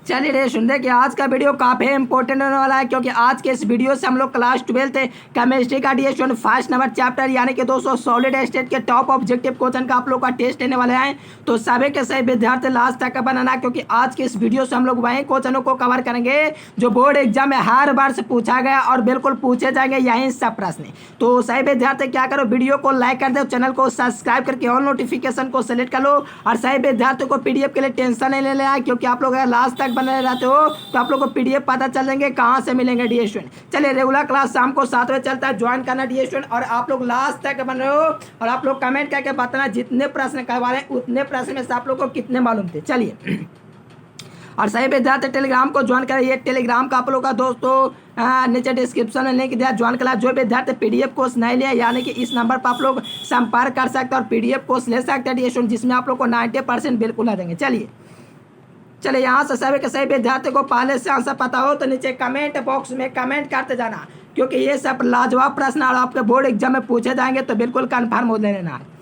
चलिए रे सुन देखिए आज का वीडियो काफ़ी इंपॉर्टेंट होने वाला है, क्योंकि आज के इस वीडियो से हम लोग क्लास 12 केमिस्ट्री का DS फर्स्ट नंबर चैप्टर यानी कि दोस्तों सॉलिड स्टेट के टॉप ऑब्जेक्टिव क्वेश्चन का आप लोग का टेस्ट लेने वाले हैं। तो सभी के सभी विद्यार्थी लास्ट तक का बनाना, क्योंकि आज के इस वीडियो से हम लोग वही क्वेश्चनों को कवर करेंगे जो बोर्ड एग्जाम में हर बार से पूछा गया और बिल्कुल पूछे जाएंगे यही सब प्रश्न। तो सही विद्यार्थी क्या करो, वीडियो को लाइक कर दो, चैनल को सब्सक्राइब करके ऑल नोटिफिकेशन को सेलेक्ट कर लो। और सही विद्यार्थी को PDF के लिए टेंशन नहीं लेना है, क्योंकि आप लोग अगर लास्ट तक बने रहते हो तो आप लोग को PDF पता चल जाएंगे कहाँ से मिलेंगे DS। चलिए रेगुलर क्लास शाम को 7 बजे चलता है, ज्वाइन करना DS। और आप लोग लास्ट तक बन रहे हो और आप लोग कमेंट करके बताना जितने प्रश्न करवा रहे हैं उतने प्रश्न में से आप लोग को कितने मालूम थे। चलिए और सही विद्यार्थी टेलीग्राम को ज्वाइन करिए। टेलीग्राम का आप लोग का दोस्तों नीचे डिस्क्रिप्शन में लिंक दिया, ज्वाइन करा। जो विद्यार्थी PDF कोर्स नहीं लिया यानी कि इस नंबर पर आप लोग संपर्क कर सकते हैं और PDF कोर्स ले सकते हैं DS, जिसमें आप लोग को 90% बिल्कुल आ देंगे। चलिए यहाँ से सभी के सही विद्यार्थी को पहले से आंसर पता हो तो नीचे कमेंट बॉक्स में कमेंट करते जाना, क्योंकि ये सब लाजवाब प्रश्न और आपके बोर्ड एग्जाम में पूछे जाएंगे, तो बिल्कुल कन्फर्म हो लेना है।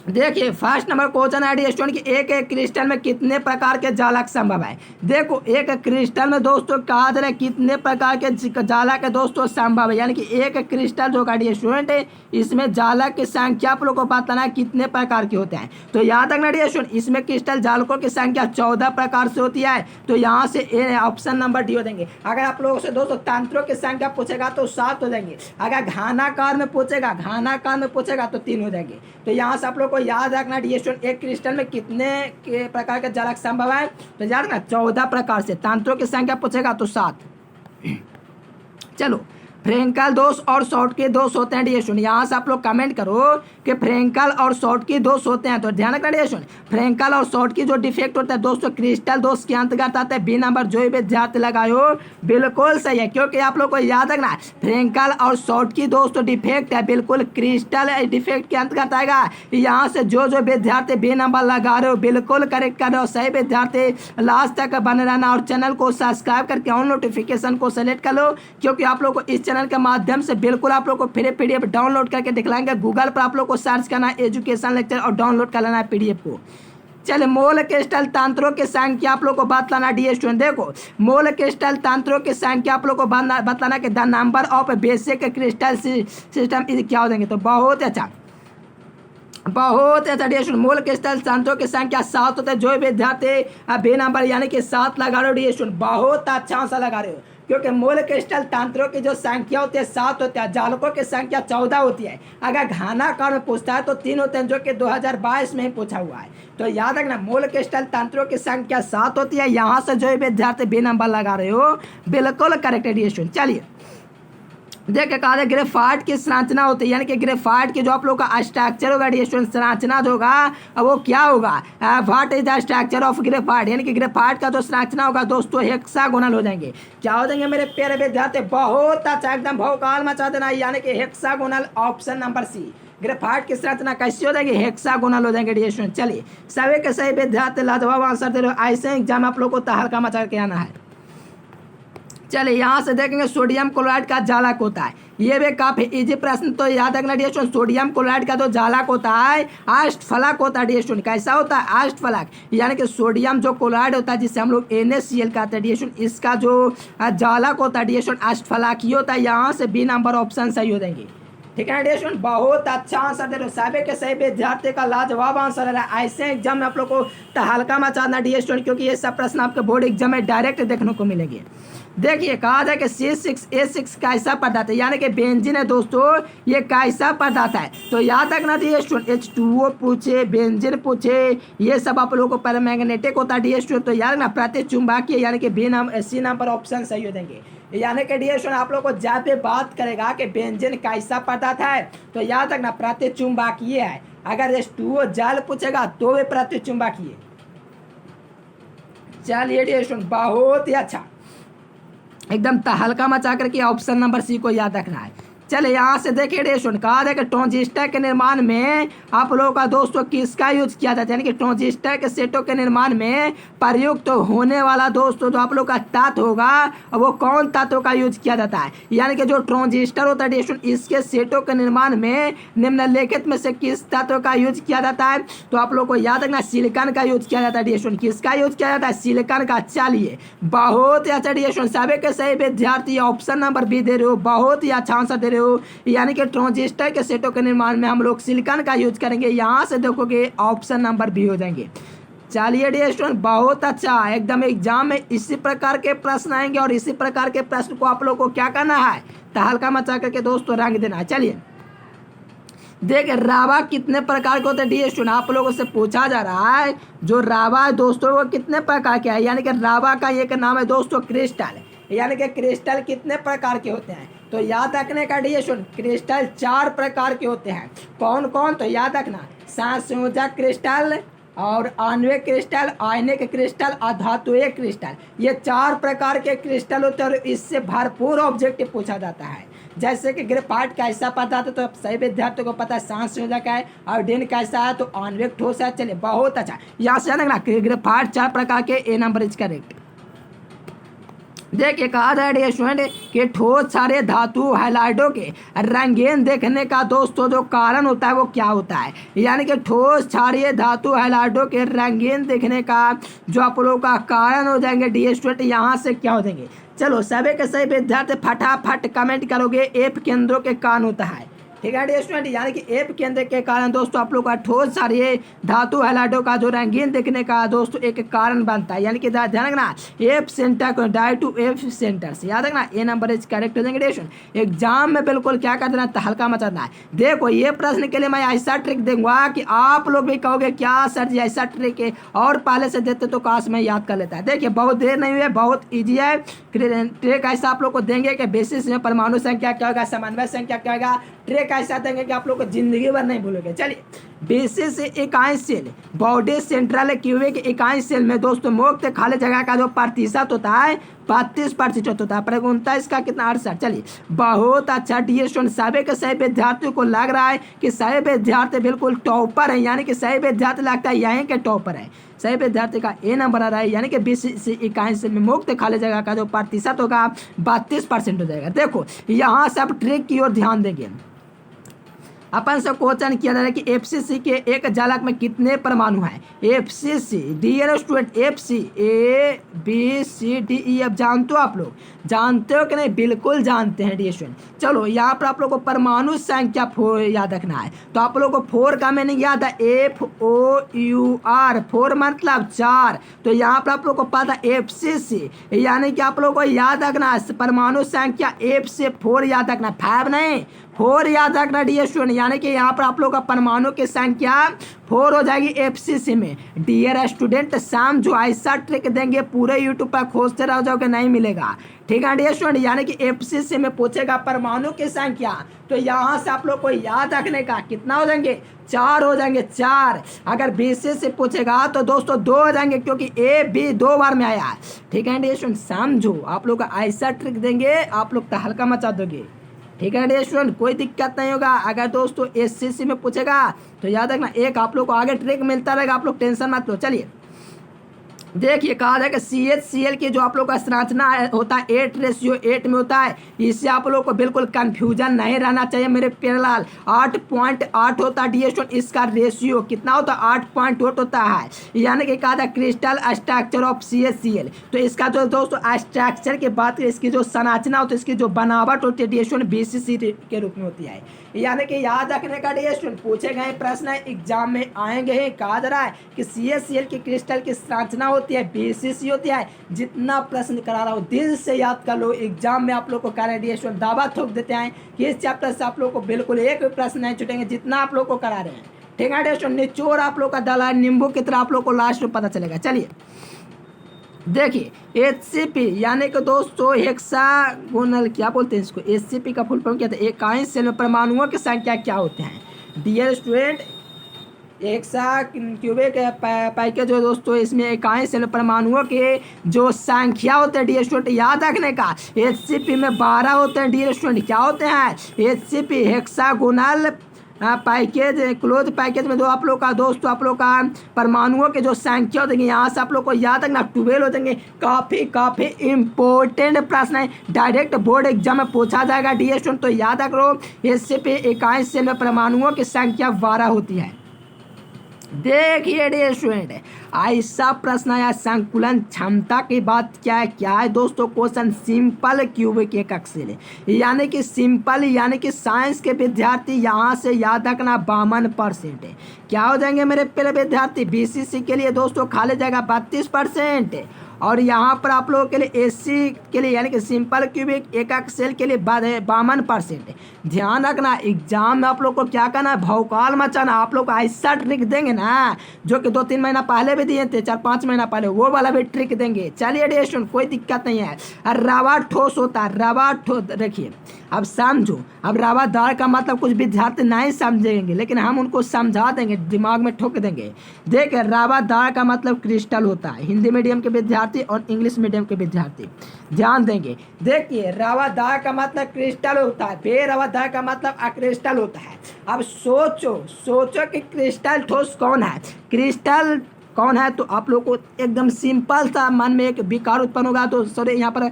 देखिए फर्स्ट नंबर क्वेश्चन है DS की, एक क्रिस्टल में कितने प्रकार के जालक संभव है। देखो एक क्रिस्टल में दोस्तों कहा जा रहा है कितने प्रकार के जालक दोस्तों संभव है, यानी कि एक क्रिस्टल जो DS है इसमें जालक की संख्या आप लोग को बताना है कितने प्रकार के होते हैं। तो याद रखना DS इसमें क्रिस्टल जालकों की संख्या 14 प्रकार से होती है, तो यहाँ से ऑप्शन नंबर D हो देंगे। अगर आप लोगों से दोस्तों तंत्रों की संख्या पूछेगा तो 7 हो जाएंगे, अगर घनाकार में पूछेगा तो 3 हो जाएंगे। तो यहाँ से आप लोग को याद रखना DS एक क्रिस्टल में कितने के प्रकार के जालक संभव है, तो याद रखना 14 प्रकार से। तंत्रों की संख्या पूछेगा तो 7। चलो फ्रेंकल दोष और शॉर्टकी दोष होते हैं DS, यहाँ से आप लोग कमेंट करो कि फ्रेंकल और शॉर्टकी दोष होते हैं। तो ध्यान रखना DS फ्रेंकल और शॉर्टकी जो डिफेक्ट होता है दोस्तों क्रिस्टल दोष के अंतर्गत आता है। B नंबर जो भी विद्यार्थी लगाए हो बिल्कुल सही है, क्योंकि आप लोग को याद रखना फ्रेंकल और शॉर्टकी दोष तो डिफेक्ट है, बिल्कुल क्रिस्टल डिफेक्ट के अंतर्गत आएगा। यहाँ से जो विद्यार्थी B नंबर लगा रहे हो बिल्कुल करेक्ट कर रहे हो। सही विद्यार्थी लास्ट तक बने रहना और चैनल को सब्सक्राइब करके ऑन नोटिफिकेशन को सेलेक्ट कर लो, क्योंकि आप लोग को इस चैनल के माध्यम से बिल्कुल आप लोग को फ्री PDF डाउनलोड करके दिखलाएंगे। गूगल पर आप लोग को सर्च करना है एजुकेशन लेक्चर और डाउनलोड कर लेना है PDF को। चलिए मोल क्रिस्टल तंत्रों की संख्या आप लोग को बतलाना DS। देखो मोल क्रिस्टल तंत्रों की संख्या आप लोग को बतलाना कि the number of basic crystal system क्या हो देंगे। तो बहुत अच्छा DS मोल क्रिस्टल तंत्रों की संख्या 7 होते हैं। जो विद्यार्थी B नंबर यानी कि 7 लगा रहे हो DS बहुत अच्छा आंसर लगा रहे हो, क्योंकि मूल क्रिस्टल तंत्रों की जो संख्या होती है 7 होती है, जालकों की संख्या 14 होती है। अगर घनाकार में पूछता है तो 3 होते हैं, जो कि 2022 में ही पूछा हुआ है। तो याद रखना मूल क्रिस्टल तंत्रों की संख्या 7 होती है। यहाँ से जो विद्यार्थी B नंबर लगा रहे हो बिल्कुल करेक्ट है DS। चलिए देखिए कहा ग्रेफाइट की संरचना होती है, यानी कि ग्रेफाइट की जो आप लोग का स्ट्रक्चर होगा DS संरचना जो होगा वो क्या होगा, what is the structure of graphite, यानी कि ग्रेफाइट का जो संरचना होगा दोस्तों हेक्सागोनल हो जाएंगे। क्या हो जाएंगे मेरे प्यारे विद्यार्थी, बहुत अच्छा एकदम भौकाल मचा देना, यानी कि hexagonal option number C। Graphite की संरचना कैसी हो जाएगी, हेक्सागोनल हो जाएंगे DS। चलिए सभी के सही विद्यार्थी लाजवाब आंसर दे रहे हो, ऐसे एग्जाम आप लोग को तहलका मचा के आना है। चलिए यहाँ से देखेंगे सोडियम क्लोराइड का जालक होता है, ये भी काफी इजी प्रश्न। तो याद रखना DS सोडियम क्लोराइड का जो जालक होता है अष्टफलक होता है DS। कैसा होता है अष्टफलक, यानी कि सोडियम जो क्लोराइड होता है जिसे हम लोग NaCl कहते हैं DS, इसका जो जालक होता है DS अष्टफलक ही होता है। यहाँ से B नंबर ऑप्शन सही हो जाएंगे। ठीक है DS बहुत अच्छा आंसर दे रहे हो, सभी के सही विद्यार्थी का लाजवाब आंसर है। ऐसे एग्जाम में आप लोग को तहलका मचाना DS, क्योंकि ये सब प्रश्न आपके बोर्ड एग्जाम में डायरेक्ट देखने को मिलेंगे। देखिए कहा जाए कि C6H6 कैसा पदार्थ है, यानी कि बेंजीन है दोस्तों, ये कैसा पदार्थ है। तो याद रखना DS H2O पूछे, बेंजीन पूछे, ये सब आप लोगों को पैरामैग्नेटिक होता है DS। तो याद रखना प्रतिचुंबकीय, यानी कि C नंबर ऑप्शन सही हो देंगे। यानी कि DS आप लोग को जब भी बात करेगा कि बेंजीन कैसा पदार्थ है तो याद रखना प्रतिचुंबकीय है। अगर H2O जल पूछेगा तो वे प्रतिचुंबकीय। चलिए DS बहुत ही अच्छा एकदम तहलका मचा करके ऑप्शन नंबर C को याद रखना है। चलिए यहाँ से देखिए रेशन कहा है कि ट्रांजिस्टर के निर्माण में आप लोगों का दोस्तों किसका यूज किया जाता है, यानी कि ट्रांजिस्टर के सेटों के निर्माण में प्रयुक्त होने वाला दोस्तों जो आप लोग का तत्व होगा वो कौन तत्व का यूज किया जाता है, यानी कि जो ट्रांजिस्टर होता है रेशन इसके सेटों के निर्माण में निम्नलिखित में से किस तत्व का यूज किया जाता है। तो आप लोग को याद रखना सिलिकॉन का यूज किया जाता है रेशन, किसका यूज किया जाता है, सिलिकॉन का। चलिए बहुत ही अच्छा रेशन सभी के सही विद्यार्थी ऑप्शन नंबर बी दे रहे हो, बहुत ही अच्छा आंसर दे रहे हो, यानी कि ट्रांजिस्टर के सेटों के निर्माण में हम लोग सिलिकॉन का यूज करेंगे। यहाँ से देखोगे ऑप्शन नंबर बी हो जाएंगे। चलिए डियर स्टूडेंट बहुत अच्छा, एकदम एग्जाम में इसी प्रकार के प्रश्न आएंगे और इसी प्रकार के प्रश्न को आप लोग को क्या करना है, तहलका मचा करके दोस्तों रंग देना है। चलिए देखिए रावा कितने प्रकार के होते हैं डियर स्टूडेंट, आप लोगों से पूछा जा रहा है जो रावा है दोस्तों वो कितने प्रकार के है, यानी कि रावा का एक नाम है दोस्तों क्रिस्टल, यानी कि क्रिस्टल कितने प्रकार के होते हैं। तो याद रखने का डियर स्टूडेंट क्रिस्टल 4 प्रकार के होते हैं। कौन कौन, तो याद रखना संयोजक क्रिस्टल और आणविक क्रिस्टल, आयनिक क्रिस्टल, अधातुए क्रिस्टल, ये 4 प्रकार के क्रिस्टल होते हैं और इससे भरपूर ऑब्जेक्टिव पूछा जाता है। जैसे कि ग्रेफाइट कैसा पदार्थ है, तो सही विद्यार्थियों को पता है संयोजक है, और आयोडीन कैसा है तो आणविक ठोस है। चलिए बहुत अच्छा, यहाँ से ना ग्रेफाइट 4 प्रकार के, ए नंबर इज करेक्ट। देखिए कहा था डियर स्टूडेंट कि ठोस सारे धातु हैलाइडों के रंगीन देखने का दोस्तों जो कारण होता है वो क्या होता है, यानी कि ठोस क्षारीय धातु हैलाइडों के रंगीन देखने का जो आप लोगों का कारण हो जाएंगे डियर स्टूडेंट, यहाँ से क्या हो जाएंगे। चलो सभी के सही विद्यार्थी फटाफट कमेंट करोगे, एफ केंद्रों के कारण होता है, ठीक है डियर स्टूडेंट, यानी कि एफ केंद्र के कारण दोस्तों आप लोग का ठोस क्षारीय धातु हैलाइडों का जो रंगीन दिखने का दोस्तों एक कारण बनता है, यानी कि ध्यान रखना एफ सेंटर को डाई टू एफ सेंटर से, याद रखना ए नंबर इज करेक्ट हो जाएंगे डियर स्टूडेंट। एग्जाम में बिल्कुल क्या कर देना, तहलका मचा देना है। देखो ये प्रश्न के लिए मैं ऐसा ट्रिक दूंगा कि आप लोग भी कहोगे क्या सर जी ऐसा ट्रिक है, और पहले से देते तो काश में याद कर लेता है। देखिए बहुत देर नहीं हुई है, बहुत ईजी है ट्रिक, ऐसा आप लोग को देंगे कि बेसिस में परमाणु संख्या क्या होगा, समन्वय संख्या क्या होगा, ट्रिक ऐसा देंगे कि आप लोग को जिंदगी भर नहीं भूलोगे। चलिए बेसिस इकाई सेल बॉडी सेंट्रल क्यूबिक इकाई सेल में दोस्तों मुक्त खाली जगह का जो प्रतिशत होता है 35% होता है, प्रगुणता इसका कितना 68। चलिए बहुत अच्छा डियर स्टूडेंट, सभी के सही विद्यार्थियों को लग रहा है कि सही विद्यार्थी बिल्कुल टॉपर है, यानी कि सही विद्यार्थी लगता है यहीं के टॉपर है। सही विद्यार्थी का ए नंबर आ रहा है, यानी कि 20 इकाई सेल में मुक्त खाली जगह का जो प्रतिशत होगा 32% हो जाएगा। देखो यहाँ से आप ट्रिक की ओर ध्यान देंगे। अपन से क्वेश्चन किया जा रहा है कि एफसीसी के एक जालक में कितने परमाणु हैं। FCC dear student, FC A B C D E F जानते हो आप लोग, जानते हो कि नहीं, बिल्कुल जानते हैं डियर स्टूडेंट। चलो यहाँ पर आप लोग को परमाणु संख्या 4 याद रखना है, तो आप लोग को 4 का मीनिंग याद है FOUR, 4 मतलब 4। तो यहाँ पर आप लोग को पता एफसीसी, यानी कि आप लोग को याद रखना परमाणु संख्या F से 4 याद रखना, 5 नहीं 4 याद रखना डियर स्टूडेंट, यानी कि यहाँ पर आप लोग का परमाणु की संख्या 4 हो जाएगी एफसीसी में। डियर स्टूडेंट शाम जो ऐसा ट्रिक देंगे पूरे यूट्यूब पर खोजते रह जाओगे, नहीं मिलेगा, ठीक है डियर स्टूडेंट, यानी कि एफसीसी में पूछेगा परमाणु की संख्या, तो यहाँ से आप लोग को याद रखने का कितना हो जाएंगे, 4 हो जाएंगे 4। अगर बीसी से पूछेगा तो दोस्तों 2 हो जाएंगे, क्योंकि ए बी 2 बार में आया, ठीक है डियर स्टूडेंट। समझो आप लोग का ऐसा ट्रिक देंगे आप लोग तहलका मचा दोगे, ठीक है डियर स्टूडेंट, कोई दिक्कत नहीं होगा। अगर दोस्तों एससीसी में पूछेगा तो याद रखना एक आप लोग को आगे ट्रिक मिलता रहेगा, आप लोग टेंशन मत लो। चलिए देखिए कहा जाए कि CHCl की जो आप लोग का संरचना होता है 8:8 में होता है, इससे आप लोग को बिल्कुल कंफ्यूजन नहीं रहना चाहिए मेरे प्यारे लाल। 8.8 होता है डियर स्टूडेंट, इसका रेशियो कितना होता है 8.8 होता है, यानी कि कहा था क्रिस्टल स्ट्रक्चर ऑफ CHCl। तो इसका जो दोस्तों स्ट्रक्चर की बात करें, इसकी जो संरचना होती है, इसकी जो बनावट होती है डियर स्टूडेंट BCC के रूप में होती है, यानी कि याद रखने का डियर स्टूडेंट पूछे गए प्रश्न एग्जाम में आएंगे ही। कहा जा रहा है कि CHCl की क्रिस्टल की संरचना होती है BCC होती है। जितना प्रश्न करा रहा हूँ दिल से याद कर लो, एग्जाम में आप लोग को करा डियर स्टूडेंट दावा ठोक देते हैं कि इस चैप्टर से आप लोग को बिल्कुल एक भी प्रश्न नहीं छूटेंगे जितना आप लोग को करा रहे हैं, ठीक है डियर स्टूडेंट। निचोड़ आप लोग का दला नींबू की तरह आप लोग को लास्ट में पता चलेगा। चलिए देखिए HCP यानी कि दोस्तों हेक्सागोनल क्या बोलते हैं इसको, HCP का फुल फॉर्म क्या था, इकाई सेल में परमाणुओं की संख्या क्या होते हैं dear student. Hexa cubic package हो दोस्तों, इसमें इकाई सेल परमाणुओं के जो संख्या होते हैं डियर स्टूडेंट याद रखने का, HCP में 12 होते हैं डियर स्टूडेंट। क्या होते हैं? HCP hexagonal package close package में दो आप लोग का दोस्तों आप लोग का परमाणुओं के जो संख्या होते हैं यहाँ से आप लोग को याद रखना 12 हो जाएंगे। काफ़ी इंपॉर्टेंट प्रश्न है, डायरेक्ट बोर्ड एग्जाम में पूछा जाएगा डियर स्टूडेंट, तो याद रखो। HCP इकाई सेल में परमाणुओं की संख्या 12 होती है। देखिए डियर स्टूडेंट, ऐसा प्रश्न आया संकुलन क्षमता की बात क्या है दोस्तों? क्वेश्चन सिंपल क्यूबिक एकक सेल, यानी कि सिंपल यानी कि साइंस के विद्यार्थी यहाँ से याद रखना 52% है। क्या हो जाएंगे मेरे प्यारे विद्यार्थी? BCC के लिए दोस्तों खाली जाएगा 32%, और यहाँ पर आप लोगों के लिए SC के लिए यानी कि सिंपल क्यूबिक एकक सेल के लिए 52%। ध्यान रखना एग्जाम में आप लोग को क्या करना है, भौकाल मचाना। आप लोग को ऐसा ट्रिक देंगे ना जो कि 2-3 महीना पहले भी दिए थे, 4-5 महीना पहले, वो वाला भी ट्रिक देंगे। चलिए डियर स्टूडेंट कोई दिक्कत नहीं है। रवा ठोस होता है, रवा ठोस देखिए अब समझो। अब रवादार का मतलब कुछ विद्यार्थी नहीं समझेंगे, लेकिन हम उनको समझा देंगे, दिमाग में ठोक देंगे। देखिए रवादार का मतलब क्रिस्टल होता है, हिंदी मीडियम के विद्यार्थी और इंग्लिश मीडियम के विद्यार्थी ध्यान देंगे। देखिए रवादार का मतलब क्रिस्टल होता है, बेरवादार का मतलब अक्रिस्टल होता है। अब सोचो कि क्रिस्टल ठोस कौन है, क्रिस्टल कौन है? तो आप लोग को एकदम सिंपल सा मन में एक विकार उत्पन्न होगा, तो सॉरी यहाँ पर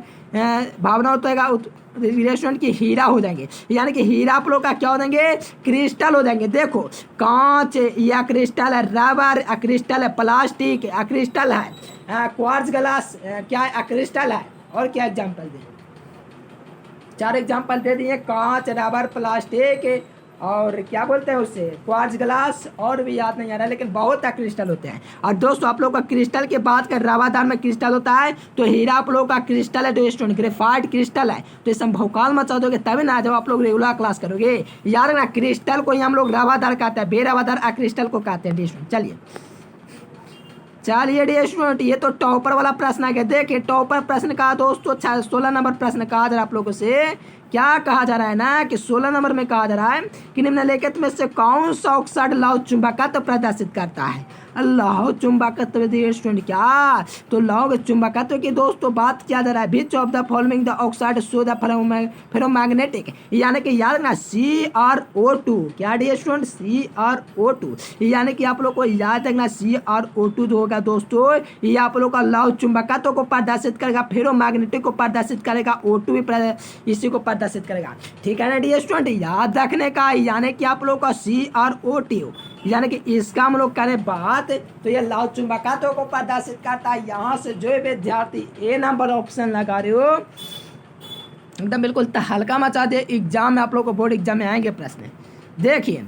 भावना होता रिलेशन की हीरा हो जाएंगे, यानी कि हीरा आप लोग का क्या हो जाएंगे? क्रिस्टल हो जाएंगे। देखो कांच या क्रिस्टल है, रबर क्रिस्टल है, प्लास्टिक क्रिस्टल है, क्वार्ट्ज ग्लास क्या है? क्रिस्टल है। और क्या एग्जाम्पल दें? 4 एग्जाम्पल दे दिए, कांच, रबर, प्लास्टिक और क्या बोलते हैं उसे, क्वार्ट्ज ग्लास, और भी याद नहीं आ रहा, लेकिन बहुत क्रिस्टल होते हैं। और दोस्तों आप लोग का क्रिस्टल के बात कर, रवादार में क्रिस्टल होता है, तो हीरा आप लोग का क्रिस्टल है, तो स्टूडेंट ग्रेफाइट क्रिस्टल है। तो इस भौकाल मचा दोगे तभी ना जब आप लोग रेगुलर क्लास करोगे। याद रखना क्रिस्टल को ही हम लोग रवादार कहते हैं, बेरवादार क्रिस्टल को कहते हैं। चलिए डियर स्टूडेंट, ये तो टॉपर वाला प्रश्न आ गया। देखिए टॉपर प्रश्न का दोस्तों 16 नंबर प्रश्न कहा जा रहा है आप लोगों से। क्या कहा जा रहा है ना कि 16 नंबर में कहा जा रहा है कि निम्नलिखित में से कौन सा ऑक्साइड लौह चुंबकत्व प्रदर्शित करता है? लौह चुंबकत्व स्टूडेंट, क्या तो लौह चुंबकत्व की दोस्तों बात किया जा रहा है। Which of the following the oxide show the ferromagnetic, यानी कि याद रखना CrO2। क्या डियर स्टूडेंट? CrO2, यानी कि आप लोग को याद रखना CrO2 जो होगा दोस्तों, ये आप लोग का लौह चुंबकत्व को प्रदर्शित करेगा, फेरोमैग्नेटिक को प्रदर्शित करेगा, O2 भी इसी को प्रदर्शित करेगा। ठीक है ना डियर स्टूडेंट, याद रखने का, यानी कि आप लोग का CrO2, यानी कि इसका हम लोग करें बात, तो ये लौह चुंबकत्व को प्रदर्शित करता है। यहाँ से जो विद्यार्थी A नंबर ऑप्शन लगा रहे हो एकदम बिल्कुल तहलका मचा दे। एग्जाम में आप लोग को बोर्ड एग्जाम में आएंगे प्रश्न। देखिए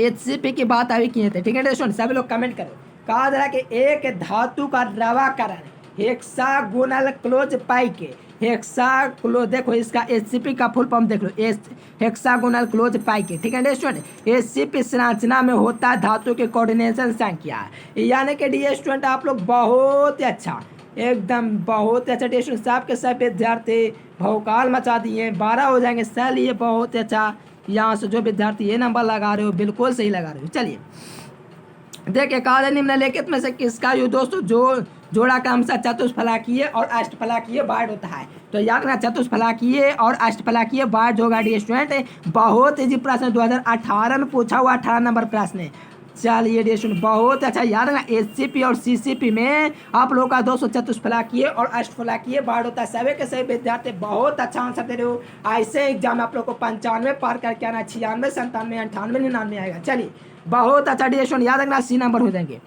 HCP की बात अभी किए थे, ठीक है स्टूडेंट, सभी लोग कमेंट करो। कहा जा रहा है कि एक धातु का रवाकरण हेक्सागोनल क्लोज पैकेज, देखो इसका HCP का फुल फॉर्म देख लो, हेक्सागोनल क्लोज पैकेज। ठीक है स्टूडेंट, HCP संरचना में होता है धातु के कोऑर्डिनेशन संख्या, यानी कि डी स्टूडेंट आप लोग बहुत ही अच्छा, एकदम बहुत अच्छा डी स्टूडेंट, सब के सब विद्यार्थी भौकाल मचा दिए, 12 हो जाएंगे। चलिए बहुत अच्छा, यहाँ से जो विद्यार्थी ये नंबर लगा रहे हो बिल्कुल सही लगा रहे हो। चलिए देखिए कहा निम्नलिखित में से किसका ये दोस्तों जो जोड़ा क्रम से चतुष्फलकीय और अष्टफलकीय बाढ़ होता है? तो याद रखना चतुष्फलकीय और अष्टफलकीय बाढ़ होगा डी स्टूडेंट, बहुत इजी प्रश्न 2018 में पूछा हुआ 18 नंबर प्रश्न है। चलिए डी स्टूडेंट बहुत अच्छा, याद रखना HCP और CCP में आप लोगों का 200 चतुष्फलकीय और अष्टफलकीय बाढ़ होता है। सभी के सभी विद्यार्थी बहुत अच्छा आंसर दे रहे हो। ऐसे एग्जाम में आप लोग को 95 पार करके आना, 96, 97, 98, 99 आएगा। चलिए बहुत अच्छा डी स्टूडेंट, याद रखना C नंबर हो जाएंगे।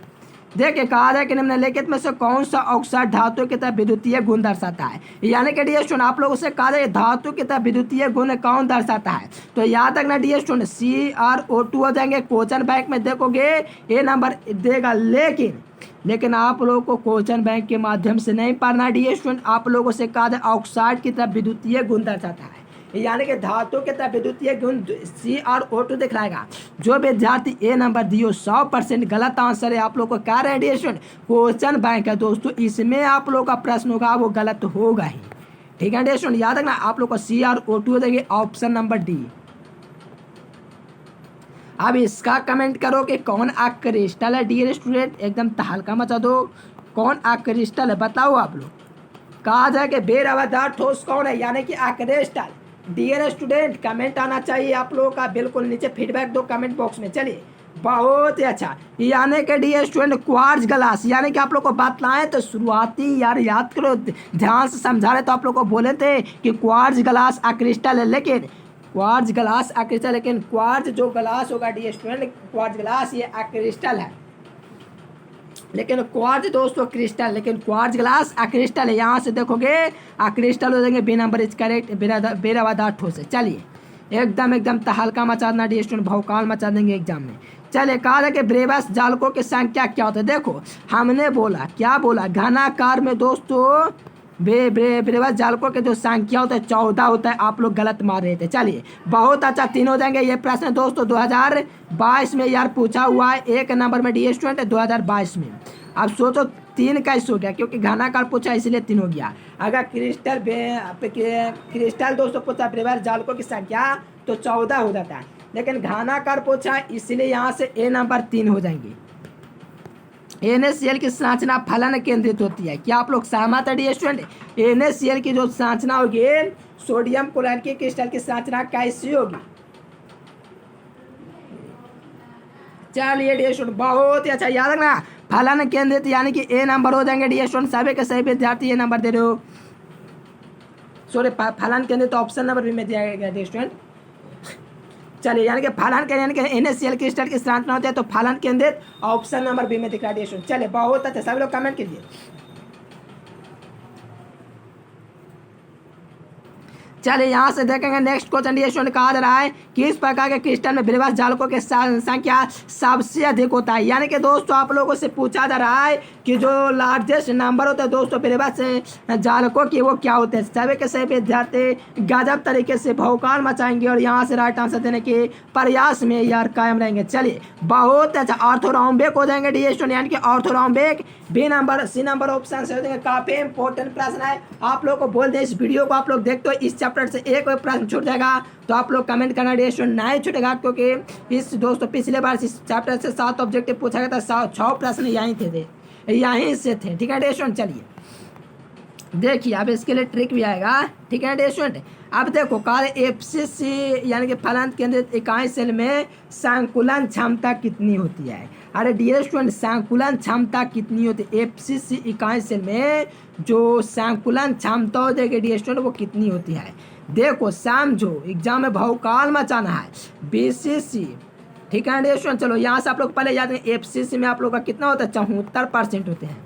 देखिए कहा जाए कि निम्नलिखित में से कौन सा ऑक्साइड धातु की तरह विद्युतीय गुण दर्शाता है? यानी कि डी स्टूडेंट आप लोगों से कहा जाए धातु की तरह विद्युतीय गुण कौन दर्शाता है? तो याद रखना डी स्टूडेंट CrO2 हो जाएंगे। क्वेश्चन बैंक में देखोगे A नंबर देगा, लेकिन आप लोगों को क्वेश्चन बैंक के माध्यम से नहीं पढ़ना डी स्टूडेंट। आप लोगों से कहा जाए ऑक्साइड की तरह विद्युतीय गुण दर्शाता है, यानी कि धातु के तरफ विद्युतीय गुण CrO2 दिखलाएगा। जो विद्यार्थी A नंबर दियो 100% गलत आंसर है। आप लोग को कह रहे हैं स्टूडेंट क्वेश्चन बैंक है दोस्तों, इसमें आप लोग का प्रश्न होगा वो गलत होगा ही। ठीक है स्टूडेंट, याद रखना आप लोग को CrO2 देंगे ऑप्शन नंबर D। अब इसका कमेंट करो कि कौन आ क्रिस्टल है डियर स्टूडेंट, एकदम तहलका मचा दो। कौन आ क्रिस्टल है बताओ आप लोग। कहा जाए कि बेरवादार ठोस कौन है, यानी कि आ क्रिस्टल। डियर स्टूडेंट कमेंट आना चाहिए आप लोगों का, बिल्कुल नीचे फीडबैक दो कमेंट बॉक्स में। चलिए बहुत ही अच्छा, यानी कि डियर स्टूडेंट क्वार्ट्ज ग्लास, यानी कि आप लोग को बतलाएं तो शुरुआती यार याद करो, ध्यान से समझा रहे तो आप लोग को बोले थे कि क्वार्ट्ज ग्लास आ क्रिस्टल है, लेकिन क्वार्ट्ज ग्लास आ क्रिस्टल, लेकिन क्वार्ट्ज जो ग्लास होगा डियर स्टूडेंट, क्वार्ट्ज ग्लास ये आ क्रिस्टल है, लेकिन क्वार्ट्ज दोस्तों क्रिस्टल, लेकिन क्वार्ट्ज ग्लास आ क्रिस्टल है। यहाँ से देखोगे आ क्रिस्टल हो जाएंगे, बी नंबर इज करेक्ट, बेरवादार ठोस है। चलिए एकदम तहलका मचा देना डियर स्टूडेंट, भौकाल मचा देंगे एग्जाम में। चलिए कहा था कि ब्रेवस जालकों की संख्या क्या होता है। देखो हमने बोला, क्या बोला, घनाकार में दोस्तों ब्रेवस जालकों के जो संख्या होता है 14 होता है, आप लोग गलत मार रहे थे। चलिए बहुत अच्छा, 3 हो जाएंगे। ये प्रश्न दोस्तों 2022 में यार पूछा हुआ है, 1 नंबर में डियर स्टूडेंट 2022 में। अब सोचो 3 कैसे हो गया, क्योंकि घनाकार पूछा इसलिए 3 हो गया। अगर क्रिस्टल दोस्तों पूछा ब्रेवस जालकों की संख्या तो 14 हो जाता है, लेकिन घनाकार पूछा इसलिए यहाँ से ए नंबर 3 हो जाएंगे। NaCl की संरचना फलन केंद्रित होती है, क्या आप लोग सहमत है डियर स्टूडेंट। NaCl की जो संरचना होगी, सोडियम क्लोराइड की क्रिस्टल की संरचना कैसी होगी। चलिए डियर स्टूडेंट बहुत ही अच्छा, याद रखना फलन केंद्रित, यानी कि ए नंबर हो जाएंगे डियर स्टूडेंट। सभी के सभी विद्यार्थी ए नंबर दे रहे हो, सॉरी फलन केंद्रित ऑप्शन नंबर भी में दिया गया डियर स्टूडेंट। चलिए यानी कि फलन के यानी कि NaCl क्रिस्टल की संरचना होती है, तो फलन केंद्रित ऑप्शन नंबर बी में दिख रहा है। चलिए बहुत अच्छा, सभी लोग कमेंट कीजिए। चलिए यहाँ से देखेंगे नेक्स्ट क्वेश्चन डियर स्टूडेंट, कहा जा रहा है कि इस प्रकार के क्रिस्टल में ब्रेवस जालकों की संख्या सबसे अधिक होता है। यानी कि दोस्तों आप लोगों से पूछा जा रहा है कि जो लार्जेस्ट नंबर होता है दोस्तों ब्रेवस जालकों की, वो क्या होते हैं। सभी के सभी विद्यार्थी गजब तरीके से भौकाल मचाएंगे और यहाँ से राइट आंसर देने के प्रयास में यार कायम रहेंगे। चलिए बहुत अच्छा, ऑर्थोरॉम्बिक हो जाएंगे डियर स्टूडेंट, यानी कि orthorhombic B number C number option से हो जाएंगे। काफी इंपॉर्टेंट प्रश्न है, आप लोग को बोल दें इस वीडियो को आप लोग देखते हो, इस चैप्टर से एक प्रश्न छूट जाएगा तो आप लोग कमेंट करना डियर स्टूडेंट, नहीं छूटेगा, क्योंकि इस दोस्तों पिछले बार इस चैप्टर से 7 ऑब्जेक्टिव पूछा गया था, 6 प्रश्न यहीं से थे। ठीक है डियर स्टूडेंट। चलिए देखिए अब इसके लिए ट्रिक भी आएगा, ठीक है डियर स्टूडेंट। अब देखो कार्य FCC यानी कि फलन केंद्रित इकाई सेल में संकुलन क्षमता कितनी होती है। अरे डियर स्टूडेंट संकुलन क्षमता कितनी होती है, FCC इकाई सेल में जो संकुलन क्षमता हो जाएगी डियर स्टूडेंट वो कितनी होती है। देखो समझो एग्जाम में भौकाल मचाना है, BCC, ठीक है डियर स्टूडेंट। चलो यहाँ से आप लोग पहले याद करें FCC में आप लोग का कितना होता है, 74% होते हैं।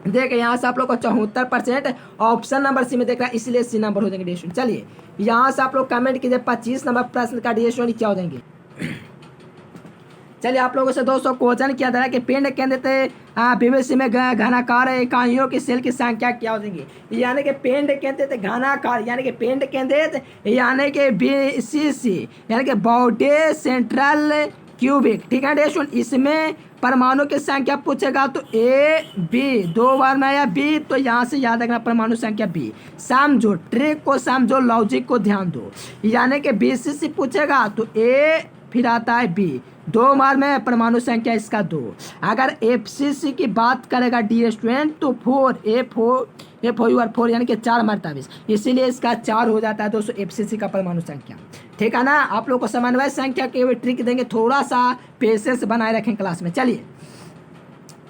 देखिए यहाँ से आप लोग को 74% ऑप्शन नंबर सी में देख रहा है, इसलिए सी नंबर हो जाएंगे डियर स्टूडेंट। चलिए यहाँ से आप लोग कमेंट कीजिए 25 नंबर प्रश्न का डियर स्टूडेंट क्या हो जाएंगे। चलिए आप लोगों से दोस्तों क्वेश्चन किया था कि पिंड केंद्रित PVC में घनाकार इकाइयों की सेल की संख्या क्या हो जाएगी। यानी कि पिंड केंद्रित घनाकार, यानी कि पिंड केंद्रित, यानी कि BCC यानी कि बॉडी सेंट्रल क्यूबिक, ठीक है डियर स्टूडेंट। इसमें परमाणु की संख्या पूछेगा तो A B 2 बार में आया B, तो यहाँ से याद रखना परमाणु संख्या B। समझो ट्रिक को, समझो लॉजिक को ध्यान दो, यानी कि BCC पूछेगा तो A फिर आता है B, 2 बार में परमाणु संख्या इसका 2। अगर FCC की बात करेगा डियर स्टूडेंट तो 4 यानी कि 4 मरतबा, इसीलिए इसका 4 हो जाता है दोस्तों FCC का परमाणु संख्या। ठीक है ना, आप लोग को समन्वय संख्या के ट्रिक देंगे, थोड़ा सा पेशेंस बनाए रखें क्लास में। चलिए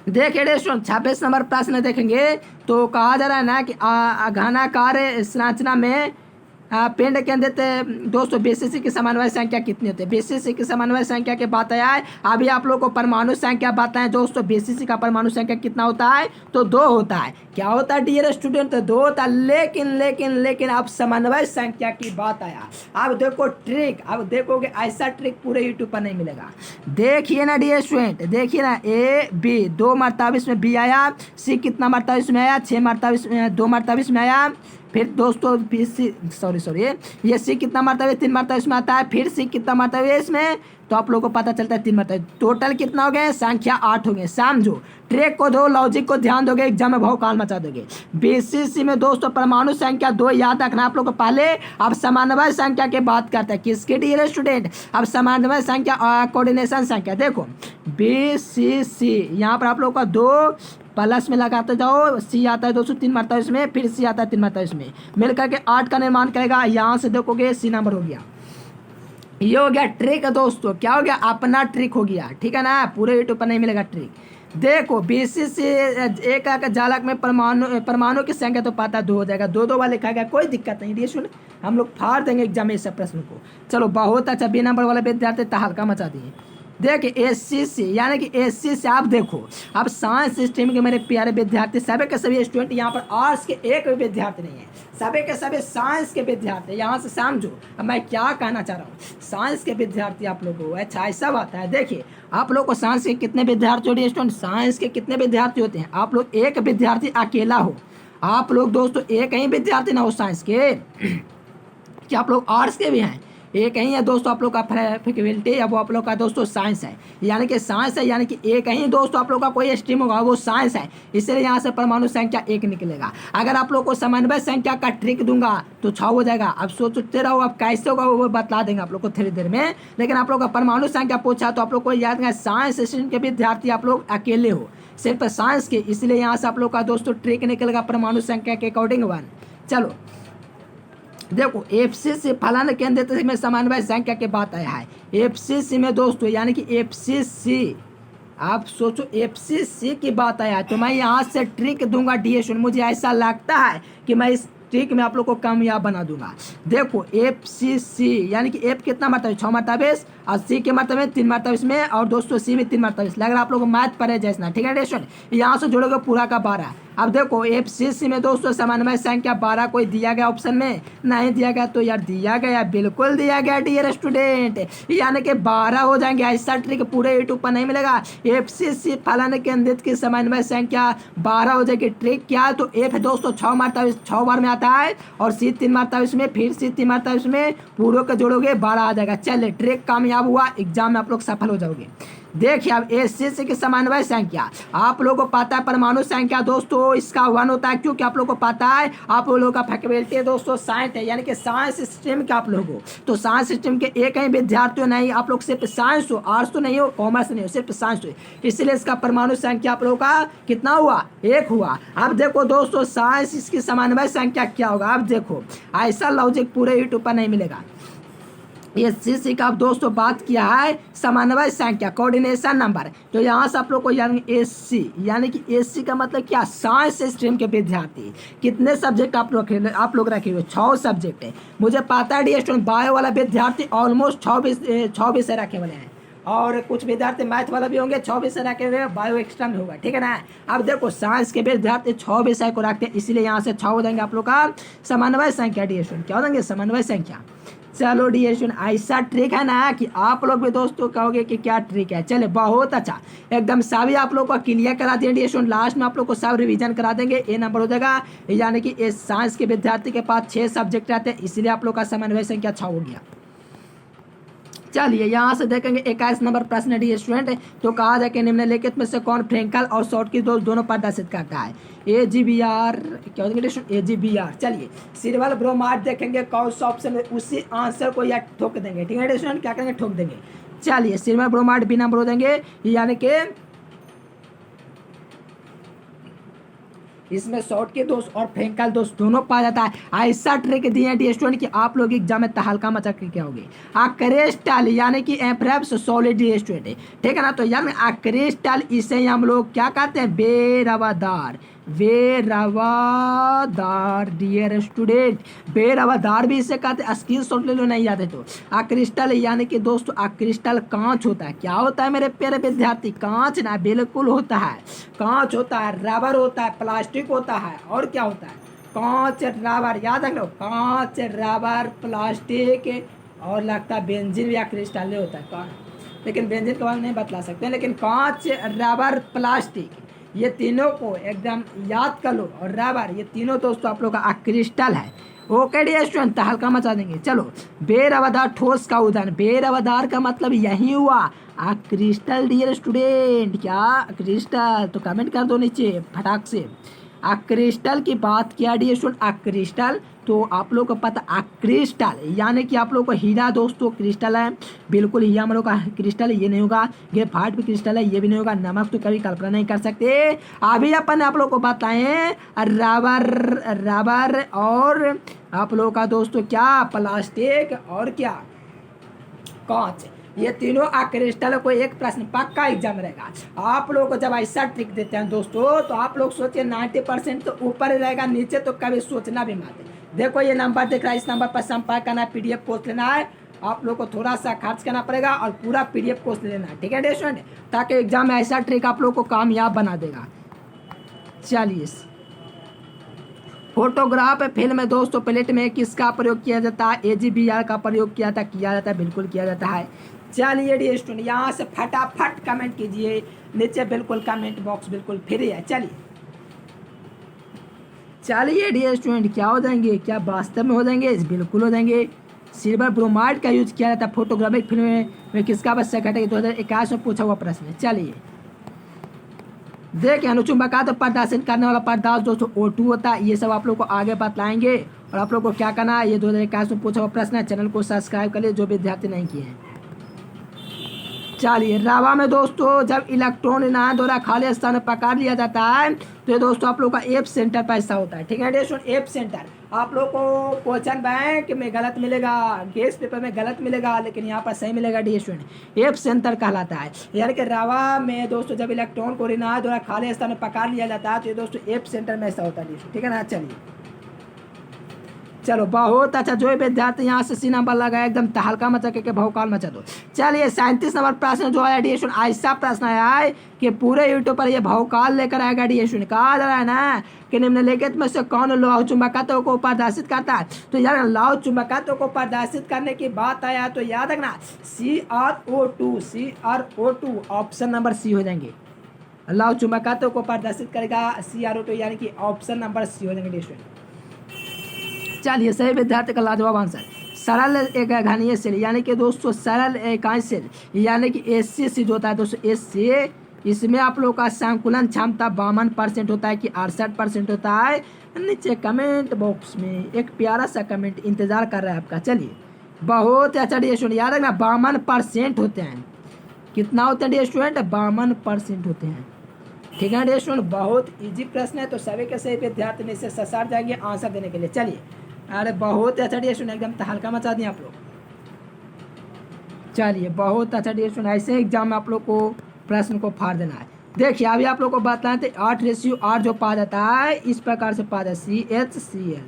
देखिए डियर स्टूडेंट 26 नंबर प्रश्न देखेंगे, तो कहा जा रहा है ना कि घनाकार संरचना में पिंड केंद्रित दोस्तों BCC की समन्वय संख्या कितनी होती है। BCC की समन्वय संख्या के बात आया है, अभी आप लोग को परमाणु संख्या बताएं दोस्तों, BCC का परमाणु संख्या कितना होता है, तो 2 होता है। क्या होता है डियर स्टूडेंट, तो 2 होता है, लेकिन अब समन्वय संख्या की बात आया। अब देखो ट्रिक, अब देखोगे ऐसा ट्रिक पूरे यूट्यूब पर नहीं मिलेगा। देखिए ना डियर स्टूडेंट, देखिए ना A B 2 मरतबा इसमें B आया, C कितना मरतबा इसमें आया, 6 मरतबा 2 मरतबा इसमें आया, फिर दोस्तों सॉरी ये सी कितना मरतबा 3 मरतबा इसमें आता है, फिर सी कितना मरतबा है इसमें, तो आप लोगों को पता चलता है 3 मरतबा। टोटल कितना हो गए, संख्या 8 हो गए। समझो, ट्रिक को दो, लॉजिक को ध्यान दोगे, एग्जाम में भौकाल मचा दोगे। बीसीसी में दोस्तों परमाणु संख्या 2 याद रखना आप लोग को पहले। अब समन्वय संख्या की बात करते हैं, किसके डियर स्टूडेंट, अब समन्वय संख्या कोऑर्डिनेशन संख्या। देखो बीसीसी यहाँ पर आप लोग का 2 प्लस में लगाते जाओ, सी आता है दोस्तों 3 मरतबा इसमें, फिर सी आता है 3 मरतबा इसमें, मिलकर के 8 का निर्माण करेगा। यहाँ से देखोगे सी नंबर हो गया। ये हो गया ट्रिक दोस्तों, क्या हो गया, अपना ट्रिक हो गया, ठीक है ना, पूरे यूट्यूब पर नहीं मिलेगा ट्रिक। देखो बीसीसी एक जालक में परमाणु की संख्या तो पता 2 हो जाएगा, 2 2 वाला लिखा गया, कोई दिक्कत नहीं। ये सुन, हम लोग फाड़ देंगे एग्जाम में इस प्रश्न को। चलो बहुत अच्छा, बी नंबर वाले विद्यार्थी तहलका मचा दिए। देखिए एससीसी यानी कि एससी से आप देखो, अब साइंस स्ट्रीम के मेरे प्यारे विद्यार्थी सभी के सभी स्टूडेंट, यहाँ पर आर्ट्स के एक भी विद्यार्थी नहीं है, सभी के सभी साइंस के विद्यार्थी। यहाँ से समझो अब मैं क्या कहना चाह रहा हूँ, साइंस के विद्यार्थी आप लोगों को, अच्छा ऐसा बात है। देखिए आप लोग को साइंस के कितने विद्यार्थी होते हैं स्टूडेंट, साइंस के कितने विद्यार्थी होते हैं, आप लोग एक विद्यार्थी अकेला हो, आप लोग दोस्तों एक ही विद्यार्थी ना हो साइंस के, क्या आप लोग आर्ट्स के भी हैं, एक ही है दोस्तों आप लोग का फैकल्टी, अब वो आप लोग का दोस्तों साइंस है, यानी कि साइंस है, यानी कि एक ही दोस्तों आप लोग का कोई स्ट्रीम होगा वो साइंस है, इसलिए यहाँ से परमाणु संख्या 1 निकलेगा। अगर आप लोग को समन्वय संख्या का ट्रिक दूंगा तो 6 हो जाएगा। अब सोचते रहो अब कैसे होगा वो बता देंगे आप लोग को थोड़ी देर में, लेकिन आप लोग का परमाणु संख्या पूछा तो आप लोग को याद है साइंस स्ट्रीम के विद्यार्थी आप लोग अकेले हो, सिर्फ साइंस के, इसलिए यहाँ से आप लोग का दोस्तों ट्रिक निकलेगा परमाणु संख्या के अकॉर्डिंग 1। चलो देखो एफसीसी फलाना केंद्र में समन्वय संख्या की बात आया है, एफसीसी में दोस्तों यानी कि एफसीसी, आप सोचो एफसीसी की बात आया है, तो मैं यहाँ से ट्रिक दूंगा डीएशन, मुझे ऐसा लगता है कि मैं इस ट्रिक में आप लोग को कामयाब बना दूंगा। देखो एफसीसी यानी कि एफ कितना मरतबा 6 मरतबा और सी के मरतबे 3 मरतबा इसमें, और दोस्तों सी में 3 मरतबा, लग रहा है आप लोग को मैथ पढ़े जैसा, ठीक है डीएशन, यहाँ से जोड़ोगे पूरा का 12। अब देखो एफसीसी में दोस्तों समन्वय संख्या 12 कोई दिया गया ऑप्शन में, नहीं दिया गया, तो यार दिया गया, बिल्कुल दिया गया डियर स्टूडेंट, यानी कि 12 हो जाएंगे। ऐसा ट्रिक पूरे यूट्यूब पर नहीं मिलेगा। एफसीसी फलाने केंद्रित की समन्वय संख्या 12 हो जाएगी। ट्रिक क्या है, तो एफ दोस्तों 6 मरतबा 6 बार में आता है, और सी 3 मरतबा इसमें, फिर सी 3 मरतबा इसमें, पूरों के जोड़ोगे 12 आ जाएगा। चलिए ट्रिक कामयाब हुआ, एग्जाम में आप लोग सफल हो जाओगे। देखिए अब एससीसी की समन्वय संख्या आप लोगों को पता है, परमाणु संख्या दोस्तों इसका 1 होता है, क्योंकि आप लोगों को पता है आप लोगों का फैकल्टी दोस्तों साइंस है, यानी कि साइंस स्ट्रीम के आप लोगों, तो साइंस स्ट्रीम के एक ही विद्यार्थी हो, नहीं आप लोग सिर्फ साइंस हो, आर्ट्स तो नहीं हो, कॉमर्स नहीं हो, सिर्फ साइंस हो, इसलिए इसका परमाणु संख्या आप लोगों का कितना हुआ, 1 हुआ। अब देखो दोस्तों साइंस इसकी समन्वय संख्या क्या होगा, अब देखो ऐसा लॉजिक पूरे यूट्यूब पर नहीं मिलेगा। एससीसी का आप दोस्तों बात किया है समन्वय संख्या कोऑर्डिनेशन नंबर, तो यहाँ से आप लोग को यानी एससी यानी कि एससी का मतलब क्या, साइंस स्ट्रीम के विद्यार्थी। कितने सब्जेक्ट आप लोग रखे हुए, 6 सब्जेक्ट है, मुझे पता है डी स्टूडेंट। बायो वाला विद्यार्थी ऑलमोस्ट 6 विषय रखे वाले हैं, और कुछ विद्यार्थी मैथ वाला भी होंगे, 6 विषय रखे हुए, बायो एक्स्ट्रा में होगा, ठीक है ना। अब देखो साइंस के विद्यार्थी 6 विषय को रखते हैं, इसलिए यहाँ से 6 हो जाएंगे आप लोग का समन्वय संख्या डी स्टूडेंट, क्या हो जाएंगे समन्वय संख्या। चलो डी स्टूडेंट ऐसा ट्रिक है ना कि आप लोग भी दोस्तों कहोगे कि क्या ट्रिक है। चले बहुत अच्छा, एकदम सभी आप लोग को क्लियर करा दिए डी स्टूडेंट, लास्ट में आप लोग को सब रिवीजन करा देंगे, ए नंबर हो जाएगा, यानी कि इस साइंस के विद्यार्थी के पास 6 सब्जेक्ट रहते हैं, इसलिए आप लोग का समन्वय संख्या 6 हो गया। चलिए यहाँ से देखेंगे 21 नंबर प्रश्न डी स्टूडेंट, तो कहा जाए कि निम्नलिखित में से कौन फ्रेंकल और शॉर्ट की दोनों प्रदर्शित करता है, AgBr क्या होगा AgBr। चलिए सिल्वर ब्रोमाइड देखेंगे कौन सा ऑप्शन है, उसी आंसर को या ठोक देंगे, ठीक है स्टूडेंट, क्या करेंगे ठोक देंगे। चलिए सिल्वर ब्रोमाइड बी नंबर हो देंगे, यानी कि इसमें शॉर्ट के दोस्त और फ्रेंकल दोस्त दोनों पाया जाता है। ऐसा ट्रिक दिए हैं डी स्टूडेंट कि आप लोग एग्जाम में तहलका मचा के क्या होगे। क्रिस्टल यानी कि एफ्रेप्स सॉलिड डी स्टूडेंट, ठीक है ना, तो यानी क्रिस्टल इसे हम लोग क्या कहते हैं, बेरवादार, बेरवादार डियर स्टूडेंट, बेरवादार भी इसे कहते हैं, स्क्रीन शॉट ले लो नहीं याद है तो। क्रिस्टल यानी कि दोस्तों क्रिस्टल कांच होता है, क्या होता है मेरे प्यारे विद्यार्थी, कांच ना बिल्कुल होता है, कांच होता है, रबर होता है, प्लास्टिक होता है, और क्या होता है, कांच रबर, याद रख लो, कांच रबर प्लास्टिक, और लगता है बेंजीन या क्रिस्टल होता है, लेकिन बेंजीन के बारे में नहीं बतला सकते, लेकिन कांच रबर प्लास्टिक, ये तीनों को एकदम याद कर लो। और रबर, ये तीनों दोस्तों आप लोग का क्रिस्टल है। ओके डियर स्टूडेंट, हल्का मचा देंगे। चलो, बेरवदार ठोस का उदाहरण। बेरवदार का मतलब यही हुआ क्रिस्टल डियर स्टूडेंट। क्या क्रिस्टल? तो कमेंट कर दो नीचे फटाक से। क्रिस्टल की बात किया डियर स्टूडेंट। क्रिस्टल तो आप लोग को पता, क्रिस्टल यानी कि आप लोग को हीरा दोस्तों क्रिस्टल है। बिल्कुल ही हम लोग का क्रिस्टल है, ये नहीं होगा। ग्रेफाइट भी क्रिस्टल है, ये भी नहीं होगा। नमक तो कभी कल्पना नहीं कर सकते। अभी अपन आप लोग को बताएं रबर, रबर और आप लोग का दोस्तों क्या प्लास्टिक और क्या कांच, ये तीनों क्रिस्टल को एक प्रश्न पक्का एग्जाम रहेगा। आप लोग को जब ऐसा ट्रिक देते हैं दोस्तों तो आप लोग सोचिए 90% तो ऊपर ही रहेगा, नीचे तो कभी सोचना भी मत। देखो ये नंबर दिख रहा है, इस नंबर पर संपर्क करना है, पीडीएफ कोर्स लेना है। आप लोग को थोड़ा सा खर्च करना पड़ेगा और पूरा पीडीएफ कोर्स लेना है, ठीक है स्टूडेंट, ताकि एग्जाम में ऐसा ट्रिक आप लोग को कामयाब बना देगा। चलिए, फोटोग्राफ फिल्म में दोस्तों प्लेट में किसका प्रयोग किया जाता है? AGVR का प्रयोग किया जाता है, बिल्कुल किया जाता है। चलिए डियर स्टूडेंट, यहाँ से फटाफट कमेंट कीजिए नीचे, बिल्कुल कमेंट बॉक्स बिल्कुल फ्री है। चलिए डियर स्टूडेंट, क्या हो जाएंगे? क्या वास्तव में हो जाएंगे? बिल्कुल हो जाएंगे। सिल्वर ब्रोमाइड का यूज किया जाता है फोटोग्राफिक फिल्म में किसका आवश्यक है? 2021 में पूछा हुआ प्रश्न है। चलिए देखिए, अनुचुंबकात प्रदर्शित करने वाला पदार्थ दोस्तों O2 होता है। ये सब आप लोग को आगे बतलाएंगे। और आप लोग को क्या करना है, ये 2021 में पूछा हुआ प्रश्न है। चैनल को सब्सक्राइब कर लिए जो विद्यार्थी नहीं किए हैं। चलिए, रावा में दोस्तों जब इलेक्ट्रॉन इनायन द्वारा खाली स्थान पकड़ लिया जाता है तो ये दोस्तों आप लोग का एफ सेंटर पर ऐसा होता है, ठीक है स्टूडेंट। एफ सेंटर आप लोग को क्वेश्चन बैंक में गलत मिलेगा, गेस्ट पेपर में गलत मिलेगा, लेकिन यहाँ पर सही मिलेगा डी स्टूडेंट। एफ सेंटर कहलाता है। यानी कि रावा में दोस्तों जब इलेक्ट्रॉन को इनायन द्वारा खाली स्थान में पकड़ लिया जाता है तो ये दोस्तों एफ सेंटर में ऐसा होता है, ठीक है ना। चलो बहुत अच्छा, जो विद्यार्थी यहाँ से सी नंबर लगाया एकदम तहलका मचा के भौकाल मचा दो। चलिए 37 नंबर प्रश्न जो है डी स्टूडेंट, ऐसा प्रश्न आया है कि पूरे यूट्यूब पर ये भौकाल लेकर आएगा डी स्टूडेंट। कहा जा रहा है ना कि निम्नलिखित में से कौन लौह चुंबकत्व को प्रदर्शित करता है? तो यार लौह चुंबकत्व को प्रदर्शित करने की बात आया तो याद रखना CrO2 ऑप्शन नंबर सी हो जाएंगे। लौह चुंबकत्व को प्रदर्शित करेगा CrO2, यानी कि ऑप्शन नंबर सी हो जाएंगे डी स्टूडेंट। चलिए, सही विद्यार्थी का लाजवाब आंसर। सरल एक घनीय सेल यानी कि दोस्तों सरल इकाई सेल यानी कि SC होता है दोस्तों। SC इसमें आप लोग का संकुलन क्षमता 52% होता है कि 68% होता है। नीचे कमेंट बॉक्स में एक प्यारा सा कमेंट इंतजार कर रहा है आपका। चलिए, बहुत अच्छा डी स्टूडेंट, याद रखना 52% होते हैं। कितना होते हैं डी स्टूडेंट? 52% होते हैं, ठीक है डी स्टूडेंट। बहुत ईजी प्रश्न है तो सभी के सही विद्यार्थी ने इसे ससार जाएंगे आंसर देने के लिए। चलिए, अरे बहुत अच्छा डी स्टूडेंट, एकदम तहलका मचा दिए आप लोग। चलिए, बहुत अच्छा डी स्टूडेंट, ऐसे एग्जाम में आप लोग को प्रश्न को फाड़ देना है। देखिए, अभी आप लोग को बताएं तो 8:8 जो पा जाता है इस प्रकार से पा जाए CHCl।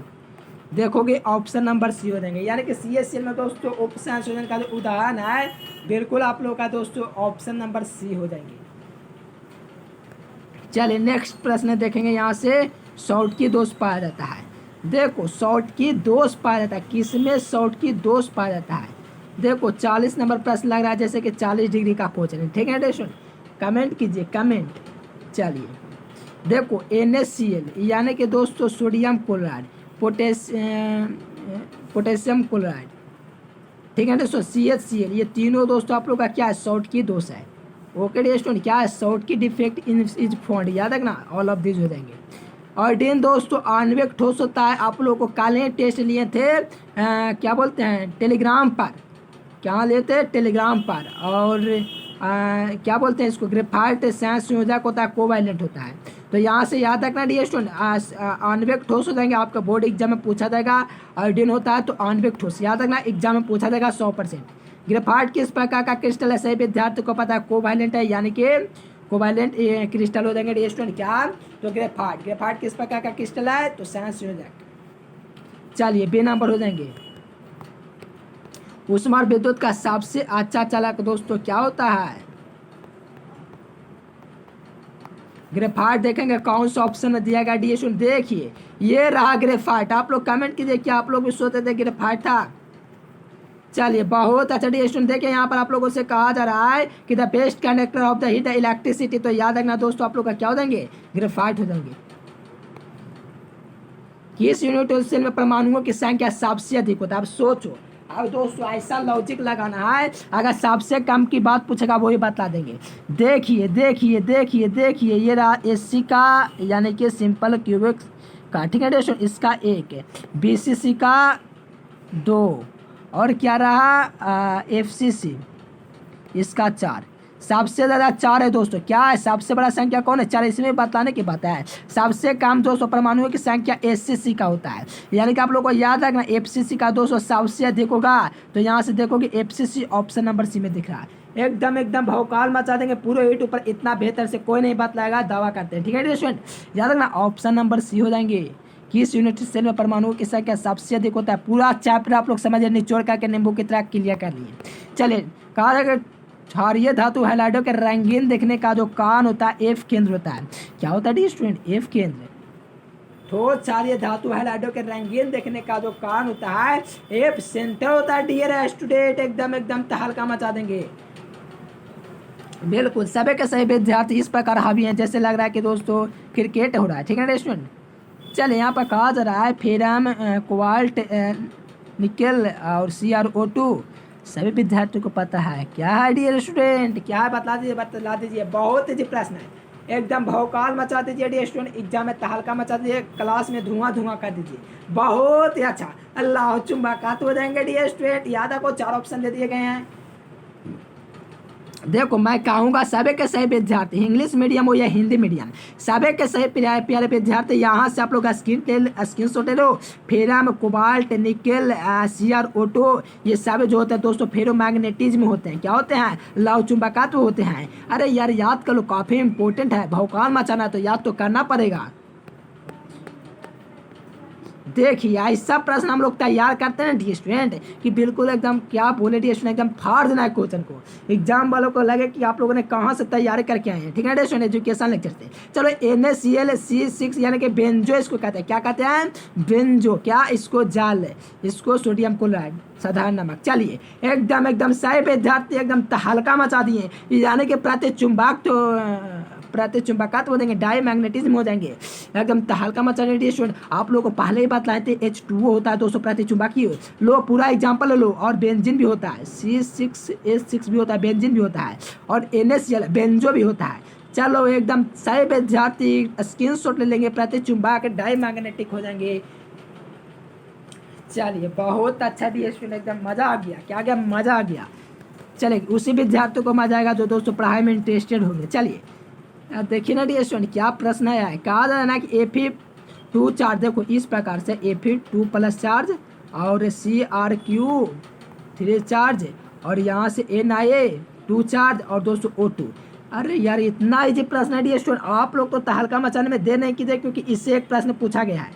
देखोगे ऑप्शन नंबर सी हो जाएंगे, यानी कि CHCl में दोस्तों उप संशोधन का जो उदाहरण है बिल्कुल आप लोग का दोस्तों ऑप्शन नंबर सी हो जाएंगे। चलिए नेक्स्ट प्रश्न देखेंगे। यहाँ से सॉल्ट की दोष पाया जाता है। देखो सॉल्ट की दोष पाया जाता है, किसमें सॉल्ट की दोष पाया जाता है? देखो 40 नंबर प्रश्न लग रहा है जैसे कि 40 डिग्री का क्वेश्चन, ठीक है स्टूडेंट। कमेंट कीजिए कमेंट। चलिए देखो NaCl यानी कि दोस्तों सोडियम क्लोराइड, पोटेशियम क्लोराइड, ठीक है दोस्तों। CHCl ये तीनों दोस्तों आप लोग का क्या है? सॉल्ट की दोष है। ओके स्टूडेंट, क्या है? सॉल्ट की डिफेक्ट इन इज फाउंड, याद रखना ऑल ऑफ दिस हो जाएंगे। आयोडीन दोस्तों आणविक ठोस होता है। आप लोग को कल ही टेस्ट लिए थे क्या बोलते हैं टेलीग्राम पर, क्या लेते हैं टेलीग्राम पर, और क्या बोलते हैं इसको ग्रेफाइट संयोजक होता है, कोवैलेंट होता है। तो यहाँ से याद रखना डी स्टूडेंट, आणविक ठोस हो जाएंगे। आपका बोर्ड एग्जाम में पूछा जाएगा आयोडीन होता है तो आणविक ठोस, याद रखना एग्जाम में पूछा जाएगा 100%। ग्रेफाइट किस प्रकार का क्रिस्टल है? सही विद्यार्थी को पता है कोवैलेंट है, यानी कि कोवैलेंट क्रिस्टल हो जाएंगे डी स्टूडेंट। क्या? तो ग्रेफाइट किस प्रकार का क्रिस्टल है? तो संयोजक। चलिए बे नंबर हो जाएंगे। ऊष्मा विद्युत का सबसे अच्छा चालक दोस्तों क्या होता है? ग्रेफाइट। देखेंगे कौन सा ऑप्शन दिया गया डी स्टूडेंट, देखिए ये रहा ग्रेफाइट। आप लोग कमेंट कीजिए क्या आप लोग भी सोचते थे ग्रेफाइट था? चलिए बहुत अच्छा डी स्टूडेंट, देखिए यहाँ पर आप लोगों से कहा जा रहा है कि the best conductor of the heat electricity, तो याद रखना दोस्तों आप लोग का क्या हो जाएंगे, ग्रेफाइट हो जाएंगे। किस यूनिट सेल में परमाणुओं की संख्या सबसे अधिक होता है? अब सोचो, अब दोस्तों ऐसा लॉजिक लगाना है, अगर सबसे कम की बात पूछेगा वही बता देंगे। देखिए देखिए देखिए देखिए, ये रहा एससी का यानी कि सिंपल क्यूबिक का, ठीक है दोस्तों, इसका 1 है, बीसीसी का 2, और क्या रहा एफसीसी इसका 4, सबसे ज़्यादा 4 है दोस्तों। क्या है सबसे बड़ा संख्या कौन है? 4। इसमें बताने की बात है। सबसे कम दोस्तों परमाणुओं की संख्या एससीसी का होता है, यानी कि आप लोगों को याद रखना एफसीसी का दोस्तों सबसे अधिक होगा। तो यहाँ से देखोगे एफसीसी ऑप्शन नंबर सी में दिख रहा है। एकदम एकदम भौकाल मचा देंगे पूरे यूट्यूब पर, इतना बेहतर से कोई नहीं बतलाएगा, दावा करते हैं, ठीक है स्टूडेंट। याद रखना ऑप्शन नंबर सी हो जाएंगे। किस यूनिट सेल में परमाणुओं की संख्या सबसे अधिक होता है? पूरा चैप्टर आप लोग समझ निचोड़ करके नींबू की तरह क्लियर कर लिए। चलिए कहा जाएगा क्षारीय धातु हैलाइडों के रंगीन देखने का जो कारण होता है एफ केंद्र होता है। क्या होता है स्टूडेंट? एफ केंद्र। तो क्षारीय धातु हैलाइडों के रंगीन देखने का जो कारण होता है एफ सेंटर होता है डियर स्टूडेंट। एकदम एकदम तहलका मचा देंगे। बिल्कुल सभी के सही विद्यार्थी इस प्रकार हावी हैं जैसे लग रहा है कि दोस्तों क्रिकेट हो रहा है, ठीक है स्टूडेंट। चलिए यहाँ पर कहा जा रहा है फेरम कोबाल्ट निकल और CrO2 सभी विद्यार्थियों को पता है। क्या है डियर स्टूडेंट? क्या है बता दीजिए। बहुत ही प्रश्न है, एकदम भौकाल मचा दीजिए डियर स्टूडेंट। एग्जाम में तहलका मचा दीजिए, क्लास में धुआं कर दीजिए। बहुत ही अच्छा, अल्लाह चुम्बाकात हो जाएंगे डियर स्टूडेंट। याद आपको 4 ऑप्शन दे दिए गए हैं। देखो मैं कहूँगा सभी के सही विद्यार्थी, इंग्लिश मीडियम हो या हिंदी मीडियम, सभी के सही प्यारे विद्यार्थी यहाँ से आप लोग स्क्रीन शॉट ले लो। फेरम कोबाल्ट निकल CrO2 ये सब जो होते हैं दोस्तों फेरोमैग्नेटिज्म होते हैं। क्या होते हैं? लव चुंबकत्व होते हैं। अरे यार याद कर लो, काफ़ी इंपॉर्टेंट है, भौकाल मचाना तो याद तो करना पड़ेगा। देखिए ऐसा प्रश्न हम लोग तैयार करते हैं डी स्टूडेंट कि बिल्कुल एकदम क्या बोले डी स्टूडेंट, एकदम फाड़ देना है क्वेश्चन को, एग्जाम वालों को लगे कि आप लोगों ने कहाँ से तैयारी करके आए हैं, ठीक है डी स्टूडेंट। एजुकेशन लेक्चर से चलो NaCl यानी कि बेंजो इसको कहते हैं। क्या कहते हैं? बेंजो। क्या? इसको जाल, इसको सोडियम क्लोराइड साधारण नमक। चलिए एकदम एकदम सही विद्यार्थी एकदम तहलका मचा दिए, यानी कि प्रतिचुंबकत्व हो जाएंगे, डायमैग्नेटिज्म हो जाएंगे, एकदम तहलका मचाने। स्टूडेंट आप लोगों को पहले ही बतलाए थे H2O होता है दोस्तों प्रतिचुंबकीय। लो पूरा एग्जाम्पल लो। और बेंजीन भी होता है, C6H6 भी होता है, बेंजीन भी होता है, और NaCl बेंजो भी होता है। चलो एकदम सही विद्यार्थी स्क्रीनशॉट ले लेंगे, प्रतिचुंबक डायमैग्नेटिक हो जाएंगे। चलिए बहुत अच्छा दिए स्टूडेंट, एकदम मज़ा आ गया। क्या गया? मज़ा आ गया। चलिए उसी विद्यार्थियों को मजा आएगा जो दोस्तों पढ़ाई में इंटरेस्टेड होंगे। चलिए देखिए ना डी स्टूडेंट क्या प्रश्न है। कहा जा रहा है ना कि Fe2 चार्ज, देखो इस प्रकार से Fe2+ चार्ज और Cr3 चार्ज और यहाँ से Na2 चार्ज और दोस्तों O2। अरे यार इतना इजी प्रश्न है डी स्टूडेंट, आप लोग तो तहलका मचाने में दे नहीं कीजिए क्योंकि इससे एक प्रश्न पूछा गया है।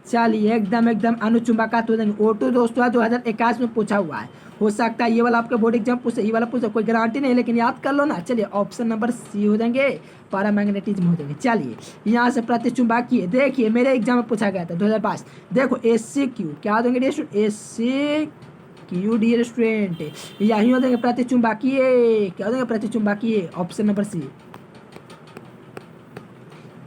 चलिए एकदम एकदम अनुचुंबकत्व O2 दोस्तों 2021 में पूछा हुआ है। हो सकता है ये वाला आपके बोर्ड एग्जाम पूछे, ये वाला पूछे, कोई गारंटी नहीं, लेकिन याद कर लो ना। चलिए ऑप्शन नंबर सी हो जाएंगे, पैरामैग्नेटिज्म हो जाएंगे। चलिए यहाँ से प्रतिचुंबकीय, देखिए मेरे एग्जाम में पूछा गया था 2005। देखो SCQ क्या देंगे dear student? SCQ dear student यही हो देंगे प्रतिचुंबकीय। क्या देंगे? प्रतिचुंबकीय, ऑप्शन नंबर सी।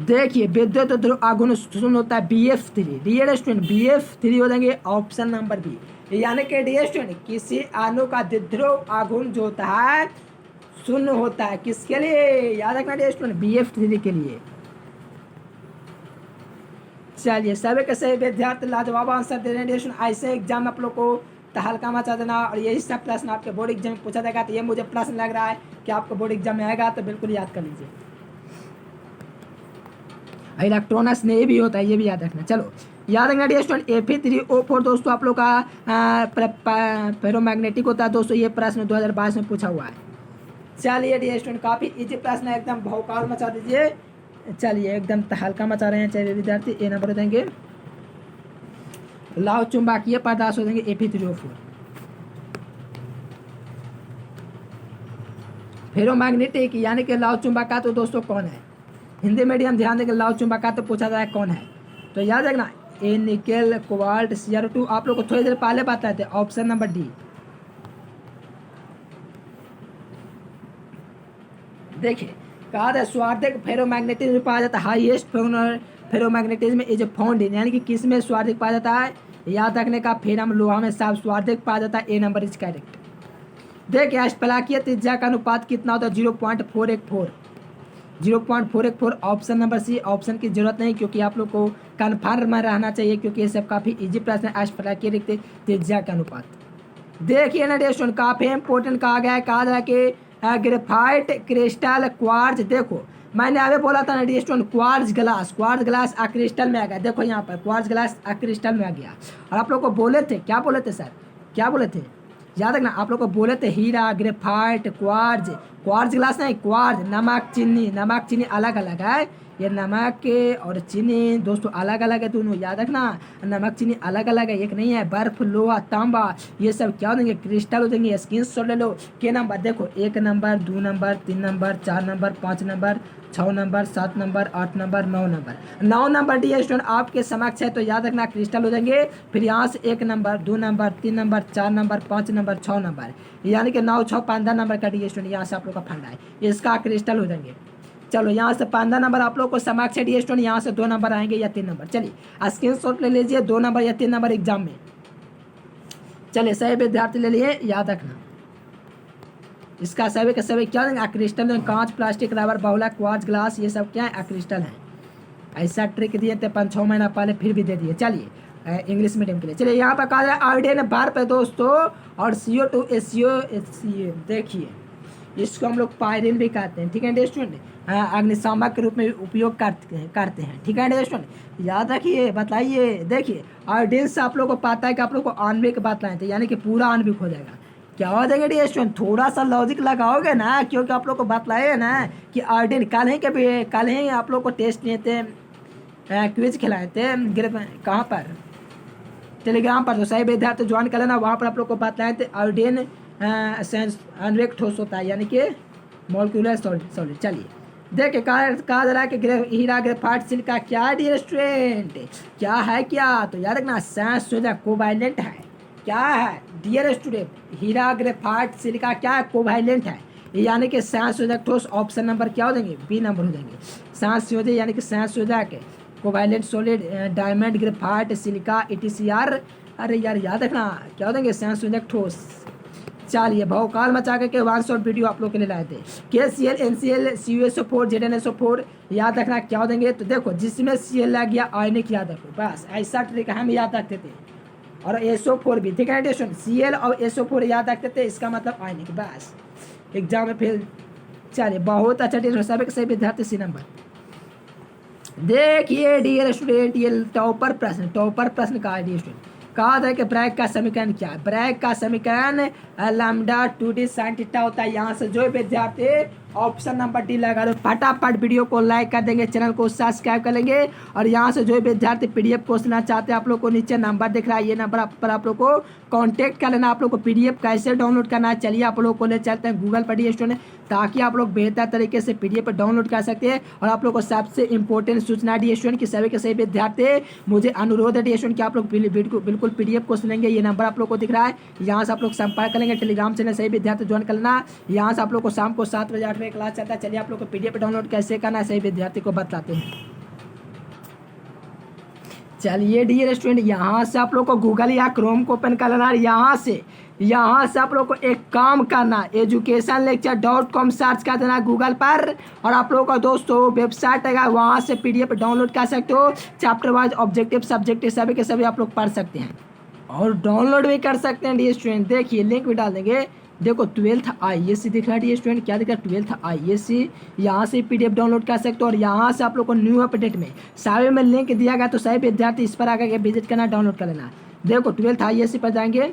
देखिए विद्युत ध्रुव आघूर्ण शून्य होता है BF3 डी स्टूडेंट, BF3 हो जाएंगे ऑप्शन नंबर बी। यानी कि डी स्टूडेंट किसी अणु का ध्रुव आघूर्ण जो होता है शून्य होता है। किसके लिए? याद रखना डी स्टूडेंट, BF3 के लिए। चलिए सभी के सही विद्यार्थी लाजवाब आंसर दे रहे हैं डी स्टूडेंट। ऐसे एग्जाम आप लोग को तहलका मचा देना और यही सब प्रश्न आपके बोर्ड एग्जाम में पूछा जाएगा। तो ये मुझे प्रश्न लग रहा है कि आपको बोर्ड एग्जाम में आएगा, तो बिल्कुल याद कर लीजिए। इलेक्ट्रॉनस ने भी होता है, ये भी याद रखना। चलो याद रखना डी स्टूडेंट Fe3O4 दोस्तों आप लोग का फेरोमैग्नेटिक होता है दोस्तों। ये प्रश्न 2022 में पूछा हुआ है। चलिए डी स्टूडेंट काफ़ी इजी प्रश्न है, एकदम भौकाल मचा दीजिए। चलिए एकदम तहलका मचा रहे हैं चलिए विद्यार्थी। ए नंबर हो देंगे लौह चुंबकीय पदार्थ हो देंगे Fe3O4। फेरोमैग्नेटिक यानी कि लौह चुंबकत्व तो दोस्तों कौन है? हिंदी मीडियम ध्यान देंगे, लौह चुंबकत्व तो पूछा जाए कौन है, तो याद रखना निकेल कोबाल्ट Cr2। आप लोग को थोड़ी देर पहले बताए थे ऑप्शन नंबर डी। देखिए कहा था स्वार्थिक फेरोमैग्नेटिज्म पाया जाता है, highest ferromagnetism is found in, यानी कि किस में स्वार्थिक पाया जाता है, याद रखने का, फिर हम लोहा में साफ स्वार्थिक पाया जाता है, ए नंबर इज करेक्ट। देखिए अष्टफलाकीय त्रिज्या का अनुपात कितना होता है, 0.414, 0.414, ऑप्शन नंबर सी। ऑप्शन की जरूरत नहीं क्योंकि आप लोग को कन्फर्म में रहना चाहिए क्योंकि ये सब काफ़ी इजी प्रश्न है। अष्टफलाकीय त्रिज्या का अनुपात देखिए ना स्टूडेंट, काफ़ी इंपॉर्टेंट कहा गया है, कहा जाए कि ग्रेफाइट क्रिस्टल क्वार्ट्ज। देखो मैंने अभी बोला था ना स्टूडेंट, क्वार्ट्ज ग्लास क्रिस्टल में आ गया। देखो यहाँ पर क्वार्ट्ज ग्लास क्रिस्टल में आ गया। और आप लोग को बोले थे, क्या बोले थे सर, क्या बोले थे, याद रखना, आप लोग को बोले थे हीरा, ग्रेफाइट, क्वार्ट्ज ग्लास नहीं, क्वार्ट्ज। नमक चीनी अलग अलग है, ये नमक के और चीनी दोस्तों अलग अलग है दोनों, याद रखना, नमक चीनी अलग अलग है, एक नहीं है। बर्फ, लोहा, तांबा, ये सब क्या हो देंगे, क्रिस्टल हो देंगे। स्क्रीनशॉट ले लो। के नंबर देखो, 1 number, 2 number, 3 number, 4 number, 5 number, 6 number, 7 number, 8 number, 9 number, 9 number dear student आपके समक्ष है, तो याद रखना क्रिस्टल हो जाएंगे। फिर यहाँ से 1 number, 2 number, 3 number, 4 number, 5 number, 6 number, यानी कि 9, 6, 15 नंबर का डी स्टूडेंट यहाँ से आप लोग का फंडा है, इसका क्रिस्टल हो जाएंगे। चलो यहाँ से 15 नंबर आप लोग को समक्ष है डी स्टूडेंट, यहाँ से 2 नंबर आएंगे या 3 नंबर। चलिए स्क्रीनशॉट ले लीजिए, 2 नंबर या 3 नंबर एग्जाम में। चलिए सही विद्यार्थी ले लिए, याद रखना इसका सभी के सभी क्या देंगे, क्रिस्टल, कांच, प्लास्टिक, रबर, बहुला, क्वार्ट्ज ग्लास, ये सब क्या है, क्रिस्टल है। ऐसा ट्रिक दिए थे 5-6 महीना पहले, फिर भी दे दिए। चलिए इंग्लिश मीडियम के लिए। चलिए यहाँ पर कहा जाए आयोडीन बर्फ है दोस्तों, और CO2 HCO, देखिए इसको हम लोग पायरिन भी कहते हैं, ठीक है स्टूडेंट, अग्निशामक के रूप में उपयोग करते हैं, ठीक है स्टूडेंट, याद रखिए, बताइए। देखिए आयोडीन से आप लोग को पता है कि आप लोग को आणविक बतलाए थे, यानी कि पूरा आणविक हो जाएगा। क्या हो जाएगा डी स्टूडेंट, थोड़ा सा लॉजिक लगाओगे ना, क्योंकि आप लोग को बतलाए ना कि आयोडीन, कल ही आप लोग को टेस्ट लिए थे, क्विज खिलाए थे, कहाँ पर, टेलीग्राम पर, तो सही विद्यार्थी ज्वाइन कर लेना, वहाँ पर आप लोग को बतलाए थे आयोडीन आणविक ठोस होता है, यानी कि मॉलिक्यूलर सॉलिड। चलिए देखिए कहा जा रहा है कि हीरा, ग्रेफाइट, सिलिका क्या डी स्टूडेंट, क्या है, क्या, तो याद रखना संयोजक कोवैलेंट है। क्या है डियर स्टूडेंट, हीरा, ग्रेफाइट, सिलिका क्या है, कोवैलेंट है, यानी कि संयोजक ठोस। ऑप्शन नंबर क्या हो देंगे, बी नंबर हो जाएंगे। संयोजक यानी कि संयोजक, covalent solid, diamond, graphite, silica, ETCR, अरे यार याद रखना क्या हो देंगे, संयोजक ठोस। चलिए भौकाल मचा के 1 शॉट वीडियो आप लोग के लिए लाए थे, KCl, NCl, CuSO4, ZnSO4, याद रखना क्या हो देंगे, तो देखो जिसमें Cl लग गया आयनिक याद रखो, बस ऐसा ट्रिक हम याद रखते थे। और SO4 भी, ठीक है Cl और SO4 याद रखते थे, इसका मतलब आयनिक, बस एग्जाम में फिर। चलिए बहुत अच्छा टेस्ट, सभी विद्यार्थी सी नंबर। देखिए डियर स्टूडेंट, ये टॉपर प्रश्न का है डियर स्टूडेंट। कहा था कि ब्रैग का समीकरण क्या है, ब्रैग का समीकरण लैम्डा 2D sin थीटा होता है। यहाँ से जो विद्यार्थी ऑप्शन नंबर डी लगा दो, फटाफट वीडियो को लाइक कर देंगे, चैनल को सब्सक्राइब कर लेंगे। और यहाँ से जो विद्यार्थी PDF कोर्स लेना चाहते हैं, आप लोग को नीचे नंबर दिख रहा है, ये नंबर पर आप लोग को कांटेक्ट कर लेना। आप लोग को PDF कैसे डाउनलोड करना है, चलिए आप लोग को ले चलते हैं गूगल पर डी स्टूडेंट, ताकि आप लोग बेहतर तरीके से PDF डाउनलोड कर सकते हैं। और आप लोग को सबसे इंपॉर्टेंट सूचना डी स्टूडेंट की सभी के सभी विद्यार्थी, मुझे अनुरोध है डी स्टूडेंट कि आप लोग बिल्कुल PDF कोर्स लेंगे, ये नंबर आप लोग को दिख रहा है, यहाँ से आप लोग संपर्क करेंगे। टेलीग्राम चैनल सही विद्यार्थी ज्वाइन कर लेना, यहाँ से आप लोग को शाम को 7 बजे 8 बजे क्लास चलता है। चलिए आप लोग को PDF डाउनलोड कैसे करना है सही विद्यार्थी को बताते हैं। चलिए डियर स्टूडेंट, यहाँ से आप लोग को गूगल या क्रोम को ओपन कर लेना, यहाँ से आप लोग को एक काम करना, educationlecture.com सर्च कर देना गूगल पर, और आप लोगों का दोस्तों वेबसाइट है, वहाँ से PDF डाउनलोड कर सकते हो। चैप्टर वाइज, ऑब्जेक्टिव, सब्जेक्टिव सभी के सभी आप लोग पढ़ सकते हैं और डाउनलोड भी कर सकते हैं डियर स्टूडेंट। देखिए लिंक भी डाल देंगे, देखो 12th IAC दिख रहा है डियर स्टूडेंट, क्या दिख रहा है 12th IAC, यहाँ से PDF डाउनलोड कर सकते हो। और यहाँ से आप लोग को न्यू अपडेट में सारे में लिंक दिया गया, तो सभी विद्यार्थी इस पर आकर के विजिट करना, डाउनलोड कर लेना। देखो 12th IAC पर जाएंगे,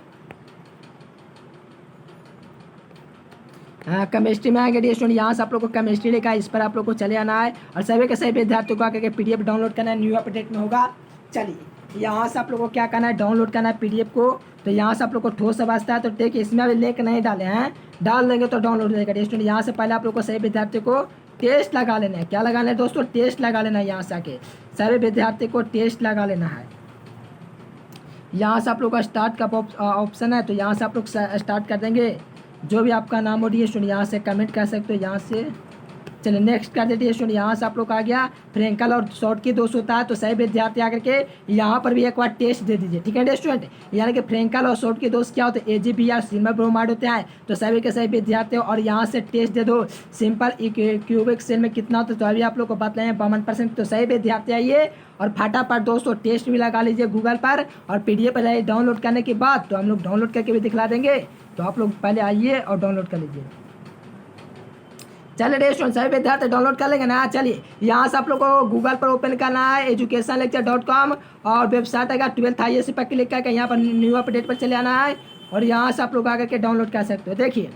केमिस्ट्री में आएंगे डियर स्टूडेंट, यहाँ से आप लोग को केमिस्ट्री लिखा है, इस पर आप लोग को चले आना है और सभी के सभी विद्यार्थियों को आकर के PDF डाउनलोड करना है, न्यू अपडेट में होगा। चलिए यहाँ से आप लोग को क्या करना है, डाउनलोड करना है PDF को। तो यहाँ से आप लोग को ठोस समझता है, तो देखिए इसमें अभी लिंक नहीं डाले हैं, डाल देंगे तो डाउनलोड हो जाएगा डियर स्टूडेंट। यहाँ से पहले आप लोग को सभी विद्यार्थी को टेस्ट लगा लेना है, क्या लगाना है दोस्तों, टेस्ट लगा लेना है। यहाँ से आके सभी विद्यार्थी को टेस्ट लगा लेना है। यहाँ से आप लोग का स्टार्ट का ऑप्शन है, तो यहाँ से आप लोग स्टार्ट कर देंगे। जो भी आपका नाम हो डियर स्टूडेंट, यहाँ से कमेंट कर सकते हो, यहाँ से चलिए नेक्स्ट कर देते हैं स्टूडेंट। यहाँ से आप लोग आ गया फ्रेंकल और शॉर्ट की दोष होता है, तो सही विद्यार्थी आकर के यहाँ पर भी एक बार टेस्ट दे दीजिए, ठीक है स्टूडेंट। यानी कि फ्रेंकल और शॉर्ट के दोष क्या होते हैं, AgBr सिल्वर ब्रोमाइड होते हैं, तो सभी के सही विद्यार्थी हो। और यहाँ से टेस्ट दे दो सिंपल क्यूबिक सेल में कितना होता है, तो अभी आप लोग को बताएं 52%, तो सही विद्यार्थी आइए और फटाफट दोस्तों टेस्ट भी लगा लीजिए गूगल पर, और PDF पर डाउनलोड करने के बाद तो हम लोग डाउनलोड करके भी दिखला देंगे, तो आप लोग पहले आइए और डाउनलोड कर लीजिए। चलिए स्टूडेंट सभी विद्यार्थी डाउनलोड कर लेंगे ना। चलिए यहाँ से आप लोग को गूगल पर ओपन करना है educationlecture.com, और वेबसाइट आएगा 12th IAC पर क्लिक करके यहाँ पर न्यू अपडेट पर चले आना है, और यहाँ से आप लोग आकर के डाउनलोड कर सकते हो। देखिए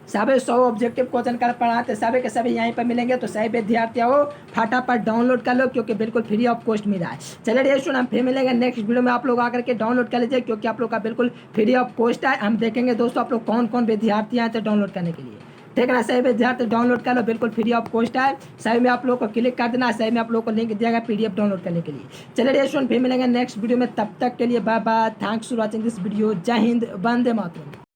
सभी 100 ऑब्जेक्टिव क्वेश्चन कर पढ़ाते सभी के सभी यहीं पर मिलेंगे, तो सही विद्यार्थी हो फटाफट डाउनलोड कर लो, क्योंकि बिल्कुल फ्री ऑफ कॉस्ट मिल रहा है। चलिए स्टूडेंट हम फिर मिलेंगे नेक्स्ट वीडियो में, आप लोग आकर के डाउनलोड कर लीजिए, क्योंकि आप लोग का बिल्कुल फ्री ऑफ कॉस्ट है। हम देखेंगे दोस्तों आप लोग कौन कौन विद्यार्थी आए थे डाउनलोड करने के लिए, ठीक है ना। सही विद्यार्थी डाउनलोड कर लो, बिल्कुल फ्री ऑफ कॉस्ट है। सही में आप लोग को क्लिक कर देना, सही में आप लोग को लिंक दिया गया PDF डाउनलोड करने के लिए। चलिए स्टूडेंट फिर मिलेंगे नेक्स्ट वीडियो में, तब तक के लिए bye bye, thanks for watching this video. जय हिंद, वंदे मातरम।